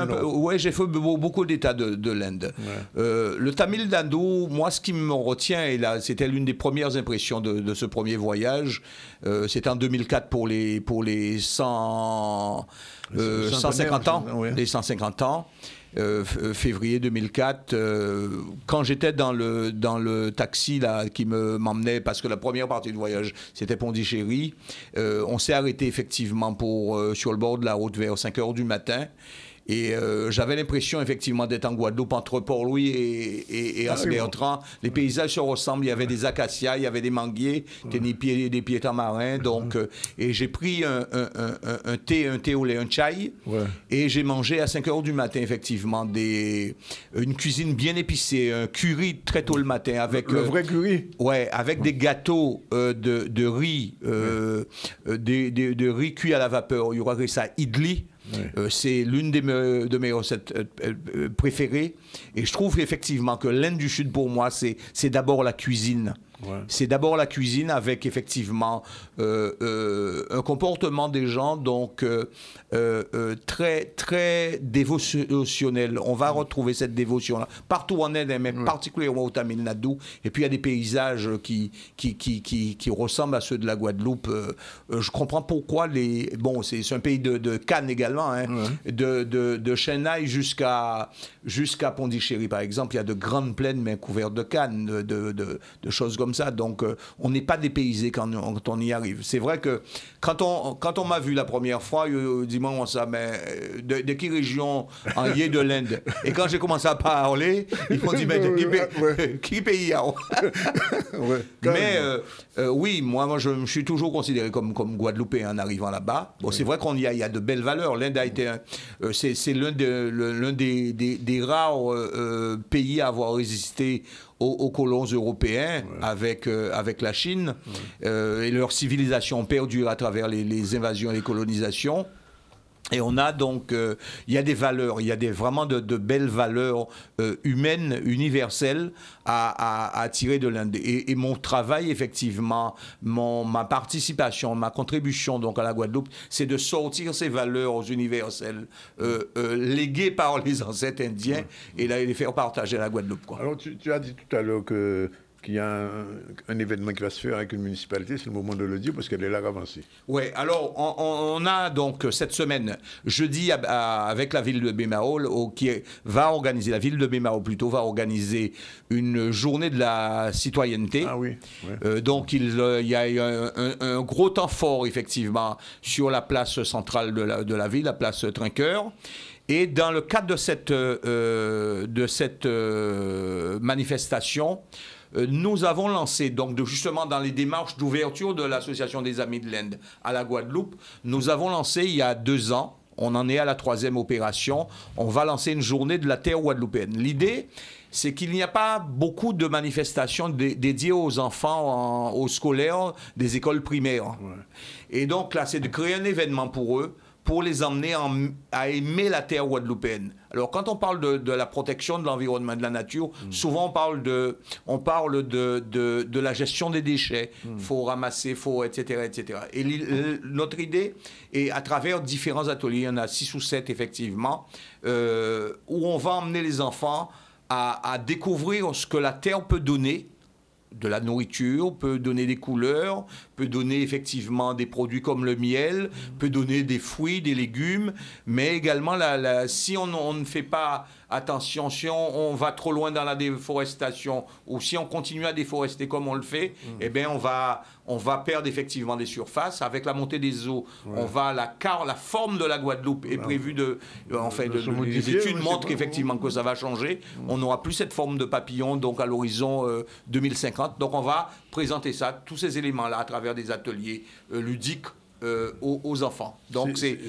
j'ai fait beaucoup d'États de l'Inde. Ouais. Le Tamil Nadu, moi, ce qui me retient, et là, c'était l'une des premières impressions de ce premier voyage. C'était en 2004 pour les 150 ans, les 150 ans. Février 2004, quand j'étais dans le taxi là, qui m'emmenait, parce que la première partie du voyage c'était Pondichéry, on s'est arrêté effectivement sur le bord de la route vers 5 h du matin. Et j'avais l'impression effectivement d'être en Guadeloupe entre Port-Louis et Anse-Bertrand. Les paysages se ressemblent, il y avait des acacias, il y avait des manguiers, des pieds tamarins. Donc, et j'ai pris un thé au lait, un chai, et j'ai mangé à 5 h du matin effectivement une cuisine bien épicée, un curry très tôt le matin. Avec, le vrai curry? Ouais, avec des gâteaux de riz, de riz cuit à la vapeur. Il y aura ça idli. C'est l'une de mes recettes préférées. Et je trouve effectivement que l'Inde du Sud, pour moi, c'est d'abord la cuisine. C'est d'abord la cuisine avec effectivement un comportement des gens donc très, très dévotionnel. On va retrouver cette dévotion-là partout en Inde, mais particulièrement au Tamil Nadu. Et puis il y a des paysages qui ressemblent à ceux de la Guadeloupe. Je comprends pourquoi bon, c'est un pays de canne également, hein, de Chennai jusqu'à Pondichéry, par exemple. Il y a de grandes plaines, mais couvertes de canne, de choses comme comme ça. Donc, on n'est pas dépaysé quand on y arrive. C'est vrai que quand on m'a vu la première fois, dis-moi ça, mais de quelle région en y est de l'Inde? Et quand j'ai commencé à parler, ils m'ont dit, mais qui pays Mais oui, moi, je me suis toujours considéré comme Guadeloupéen en arrivant là-bas. Bon, c'est vrai qu'il y a de belles valeurs. L'Inde a été, c'est l'un des rares pays à avoir résisté aux colons européens avec la Chine. Et leur civilisation perdure à travers les invasions et les colonisations. Et on a donc, il y a des valeurs, il y a vraiment de belles valeurs humaines, universelles à tirer de l'Inde. Et mon travail, effectivement, ma participation, ma contribution donc à la Guadeloupe, c'est de sortir ces valeurs universelles léguées par les ancêtres indiens et les faire partager à la Guadeloupe, quoi. Alors, tu as dit tout à l'heure qu'il y a un événement qui va se faire avec une municipalité, c'est le moment de le dire parce qu'elle est là avancée. Oui, alors on a donc cette semaine, jeudi, avec la ville de Bémao, la ville de Bémao plutôt, va organiser une journée de la citoyenneté. Ah oui. Donc il y a un gros temps fort, effectivement, sur la place centrale de la ville, la place Trinqueur. Et dans le cadre de cette manifestation, nous avons lancé, donc justement dans les démarches d'ouverture de l'Association des Amis de l'Inde à la Guadeloupe, nous avons lancé il y a 2 ans, on en est à la 3e opération, on va lancer une journée de la terre guadeloupéenne. L'idée, c'est qu'il n'y a pas beaucoup de manifestations dédiées aux enfants, aux scolaires des écoles primaires. Et donc là, c'est de créer un événement pour eux, pour les emmener à aimer la terre guadeloupéenne. Alors, quand on parle de la protection de l'environnement, de la nature, souvent on parle de la gestion des déchets. Il faut ramasser, etc., etc. Et notre idée est, à travers différents ateliers, il y en a 6 ou 7 effectivement, où on va emmener les enfants à découvrir ce que la terre peut donner, de la nourriture, peut donner des couleurs, peut donner effectivement des produits comme le miel, peut donner des fruits, des légumes, mais également si on ne fait pas attention, si on va trop loin dans la déforestation ou si on continue à déforester comme on le fait, eh bien on va perdre effectivement des surfaces. Avec la montée des eaux, la forme de la Guadeloupe est prévue les études montrent qu'effectivement que ça va changer. On n'aura plus cette forme de papillon donc à l'horizon 2050. Donc on va présenter ça, tous ces éléments-là à travers des ateliers ludiques aux enfants. Donc c'est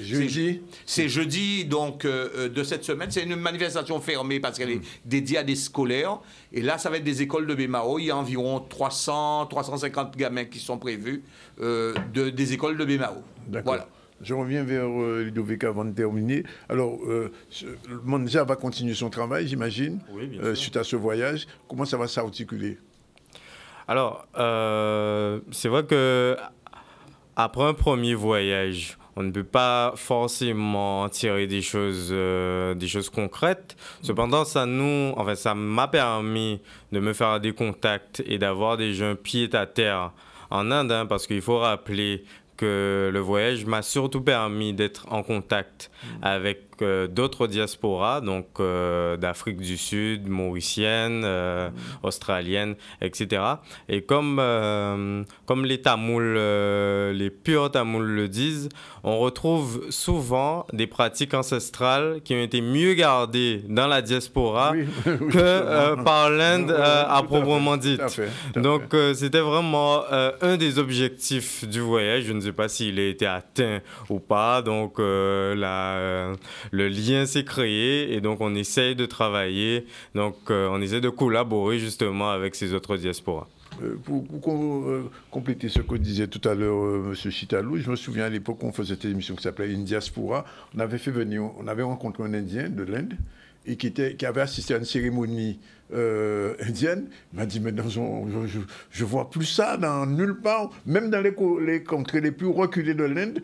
jeudi donc de cette semaine. C'est une manifestation fermée parce qu'elle est dédiée à des scolaires. Et là, ça va être des écoles de Bémao. Il y a environ 350 gamins qui sont prévus des écoles de Bémao. D'accord. Voilà. Je reviens vers Ludovic avant de terminer. Alors, Monja va continuer son travail, j'imagine, suite à ce voyage. Comment ça va s'articuler? Alors, c'est vrai que après un premier voyage, on ne peut pas forcément tirer des choses concrètes. Cependant, ça m'a permis de me faire des contacts et d'avoir déjà un pied à terre en Inde, parce qu'il faut rappeler que le voyage m'a surtout permis d'être en contact avec d'autres diasporas, donc d'Afrique du Sud, mauricienne, australienne, etc. Et comme les Tamouls, les purs Tamouls le disent, on retrouve souvent des pratiques ancestrales qui ont été mieux gardées dans la diaspora que par l'Inde à proprement dite. Donc c'était vraiment un des objectifs du voyage. Je ne sais pas s'il a été atteint ou pas. Donc le lien s'est créé et donc on essaye de travailler, donc on essaie de collaborer justement avec ces autres diasporas. Pour compléter ce que disait tout à l'heure M. Chitalou, je me souviens à l'époque on faisait cette émission qui s'appelait Une Diaspora. On avait rencontré un Indien de l'Inde et qui avait assisté à une cérémonie indienne. Il m'a dit, mais je vois plus ça dans nulle part, même dans les contrées les plus reculées de l'Inde.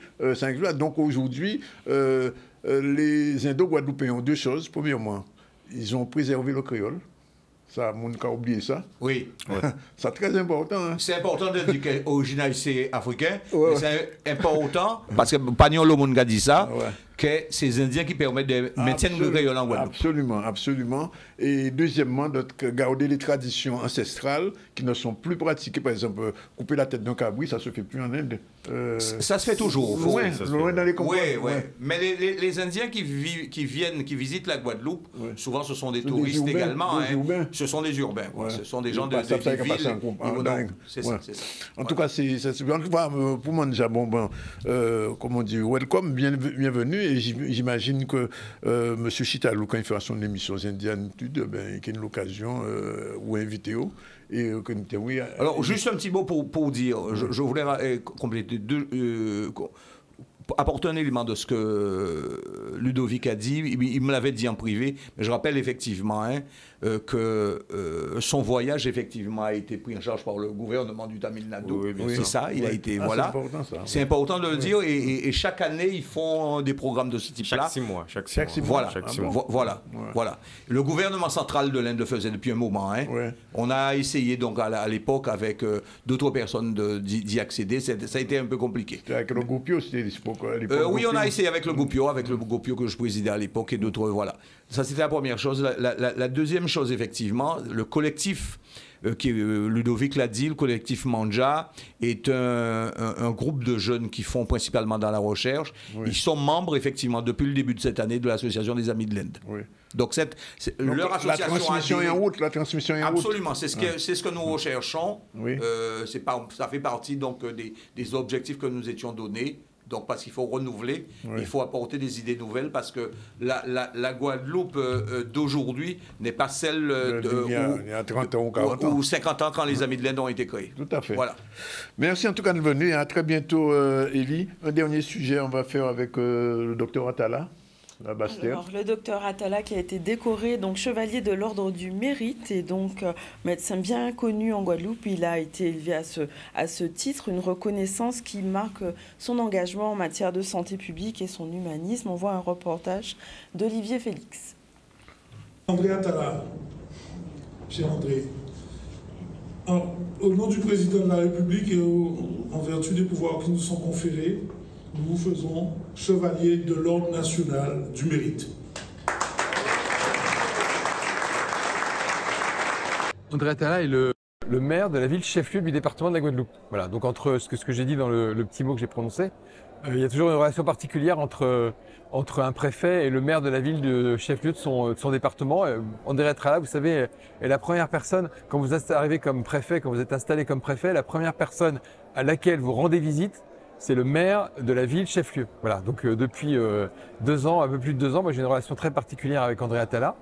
Donc aujourd'hui, les Indo-Guadeloupéens ont 2 choses. Premièrement, ils ont préservé le créole. Ça, mon cas oublié ça. Oui. C'est très important. Hein. C'est important de dire que l'original c'est africain. C'est important parce que Pagnon le monde a dit ça. que ces Indiens qui permettent de maintenir le rayonnement en Guadeloupe. Absolument, absolument. Et deuxièmement, garder les traditions ancestrales qui ne sont plus pratiquées. Par exemple, couper la tête d'un cabri, ça ne se fait plus en Inde. Ça se fait toujours. Loin dans les campagnes. Oui. Mais les Indiens qui visitent la Guadeloupe, souvent ce sont des touristes également. Ce sont des urbains. Ce sont des gens de villes. C'est ça. En tout cas, pour moi déjà, comme on dit, welcome, bienvenue. Et j'imagine que M. Chitalou, quand il fera son émission aux Indianitudes, il y a une occasion où inviter. Alors, juste un petit mot pour dire, je voulais compléter apporter un élément de ce que Ludovic a dit. Il me l'avait dit en privé, mais je rappelle effectivement que son voyage effectivement a été pris en charge par le gouvernement du Tamil Nadu. C'est ça, il a été voilà. C'est important de le dire. Et chaque année, ils font des programmes de ce type-là. Chaque 6 mois. Voilà. Le gouvernement central de l'Inde le faisait depuis un moment. On a essayé donc à l'époque avec d'autres personnes d'y accéder. Ça a été un peu compliqué. Avec le Goupio, c'était oui, on a essayé avec le Goupio que je présidais à l'époque et d'autres, voilà. Ça, c'était la première chose. La deuxième chose, effectivement, le collectif, Ludovic l'a dit, le collectif Manja est un groupe de jeunes qui font principalement dans la recherche. Ils sont membres, effectivement, depuis le début de cette année de l'Association des Amis de l'Inde. Donc, leur association la transmission est en route. Absolument, c'est ce que nous recherchons. Ça fait partie donc, des objectifs que nous étions donnés. Donc, parce qu'il faut renouveler, il faut apporter des idées nouvelles, parce que la Guadeloupe d'aujourd'hui n'est pas celle il y a 30 ans ou 40 ans. Ou 50 ans quand les Amis de l'Inde ont été créés. Tout à fait. Voilà. Merci en tout cas de venir et à très bientôt, Élie. Un dernier sujet, on va faire avec le docteur Atala. Alors, le docteur Atala qui a été décoré donc chevalier de l'ordre du mérite et donc médecin bien connu en Guadeloupe. Il a été élevé à ce titre, une reconnaissance qui marque son engagement en matière de santé publique et son humanisme. On voit un reportage d'Olivier Félix. André Atala, cher André, au nom du président de la République et en vertu des pouvoirs qui nous sont conférés, nous vous faisons chevalier de l'ordre national du mérite. André Atala est le maire de la ville chef-lieu du département de la Guadeloupe. Voilà, donc entre ce que j'ai dit dans le petit mot que j'ai prononcé, il y a toujours une relation particulière entre un préfet et le maire de la ville de chef-lieu de son département. André Atala, vous savez, est la première personne, quand vous êtes arrivé comme préfet, quand vous êtes installé comme préfet, la première personne à laquelle vous rendez visite, c'est le maire de la ville chef-lieu. Voilà, donc depuis 2 ans, un peu plus de 2 ans, moi j'ai une relation très particulière avec André Atala.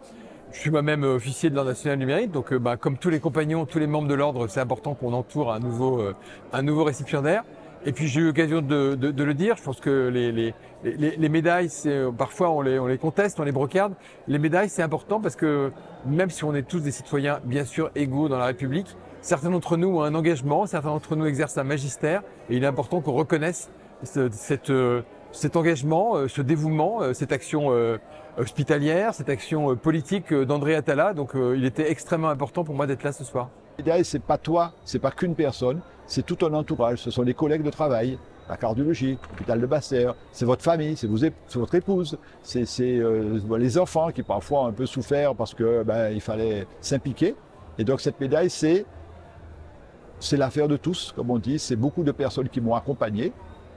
Je suis moi-même officier de l'Ordre national du mérite, donc comme tous les compagnons, tous les membres de l'Ordre, c'est important qu'on entoure un nouveau récipiendaire. Et puis j'ai eu l'occasion de le dire, je pense que les médailles, parfois on les conteste, on les brocarde. Les médailles, c'est important parce que même si on est tous des citoyens bien sûr égaux dans la République, certains d'entre nous ont un engagement, certains d'entre nous exercent un magistère, et il est important qu'on reconnaisse cet engagement, ce dévouement, cette action hospitalière, cette action politique d'André Atala. Donc il était extrêmement important pour moi d'être là ce soir. L'idéal, c'est pas toi, c'est pas qu'une personne, c'est tout un entourage. Ce sont les collègues de travail, la cardiologie, l'hôpital de Basse-Terre, c'est votre famille, c'est votre épouse, c'est les enfants qui parfois ont un peu souffert parce que il fallait s'impliquer. Et donc cette médaille, c'est l'affaire de tous, comme on dit. C'est beaucoup de personnes qui m'ont accompagné.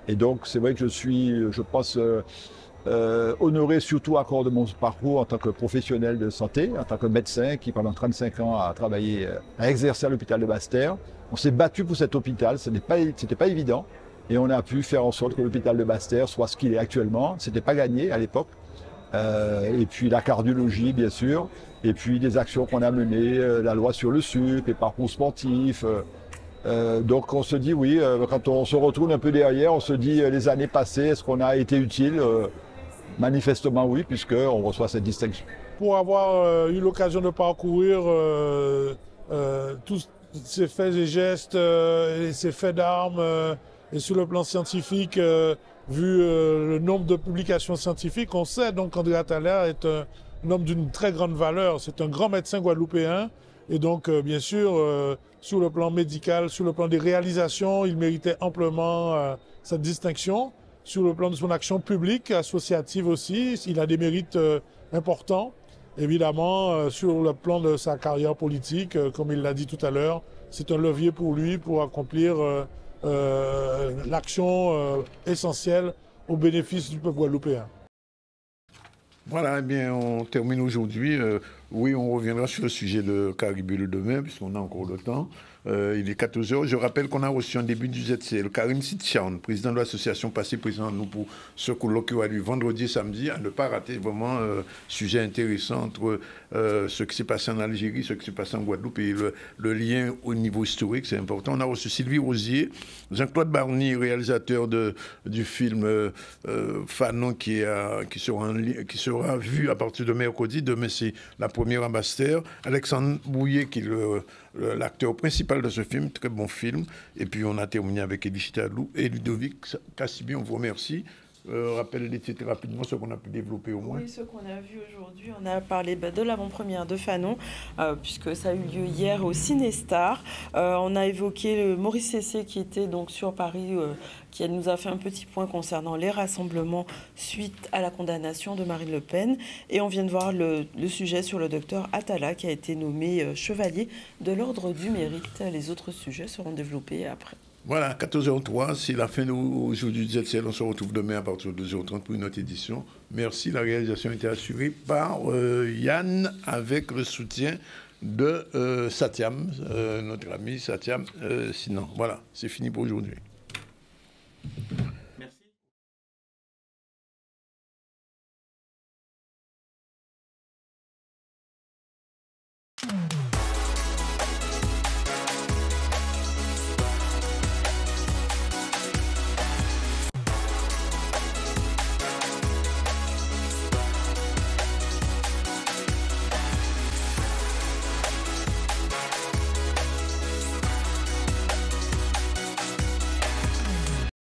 Et donc, c'est vrai que je suis, je pense, honoré surtout à cause de mon parcours en tant que professionnel de santé, en tant que médecin qui, pendant 35 ans, a travaillé, a exercé à l'hôpital de Basse-Terre. On s'est battu pour cet hôpital, ce n'était pas évident. Et on a pu faire en sorte que l'hôpital de Basse-Terre soit ce qu'il est actuellement. Ce n'était pas gagné à l'époque. Et puis la cardiologie, bien sûr. Et puis des actions qu'on a menées, la loi sur le sucre, les parcours sportifs. Donc on se dit oui, quand on se retourne un peu derrière, on se dit les années passées, est-ce qu'on a été utile? Manifestement oui, puisqu'on reçoit cette distinction. Pour avoir eu l'occasion de parcourir tous ces faits et gestes, et ces faits d'armes, et sur le plan scientifique, vu le nombre de publications scientifiques, on sait donc qu'André Atala est un homme d'une très grande valeur. C'est un grand médecin guadeloupéen. Et donc, bien sûr, sur le plan médical, sur le plan des réalisations, il méritait amplement cette distinction. sur le plan de son action publique, associative aussi. Il a des mérites importants. Évidemment, sur le plan de sa carrière politique, comme il l'a dit tout à l'heure, c'est un levier pour lui pour accomplir l'action essentielle au bénéfice du peuple guadeloupéen. Voilà, eh bien, on termine aujourd'hui. Oui, on reviendra sur le sujet de Caribule demain, puisqu'on a encore le temps. Il est 14h. Je rappelle qu'on a reçu en début du ZCL Karim Sitchan, président de l'association, passé président nous pour ce colloque qui aura lieu vendredi et samedi, à ne pas rater. Vraiment, sujet intéressant entre ce qui s'est passé en Algérie, ce qui s'est passé en Guadeloupe et le lien au niveau historique, c'est important. On a reçu Sylvie Rosier, Jean-Claude Barny, réalisateur du film Fanon, qui sera vu à partir de mercredi. Demain, c'est la première ambassadeur. Alexandre Bouillet, qui est l'acteur principal de ce film, très bon film. Et puis on a terminé avec Elisita Lou et Ludovic Cassibi, on vous remercie. Rappelle les titres rapidement, ce qu'on a pu développer au moins. Oui, ce qu'on a vu aujourd'hui, on a parlé de l'avant-première de Fanon, puisque ça a eu lieu hier au Cinestar. On a évoqué le Maurice Cessé qui était donc sur Paris, qui nous a fait un petit point concernant les rassemblements suite à la condamnation de Marine Le Pen. Et on vient de voir le sujet sur le docteur Atala qui a été nommé chevalier de l'Ordre du Mérite. Les autres sujets seront développés après. Voilà, 14h03, c'est la fin d'aujourd'hui du ZCL. On se retrouve demain à partir de 12h30 pour une autre édition. Merci, la réalisation a été assurée par Yann avec le soutien de Satyam, notre ami Satyam. Sinon, voilà, c'est fini pour aujourd'hui.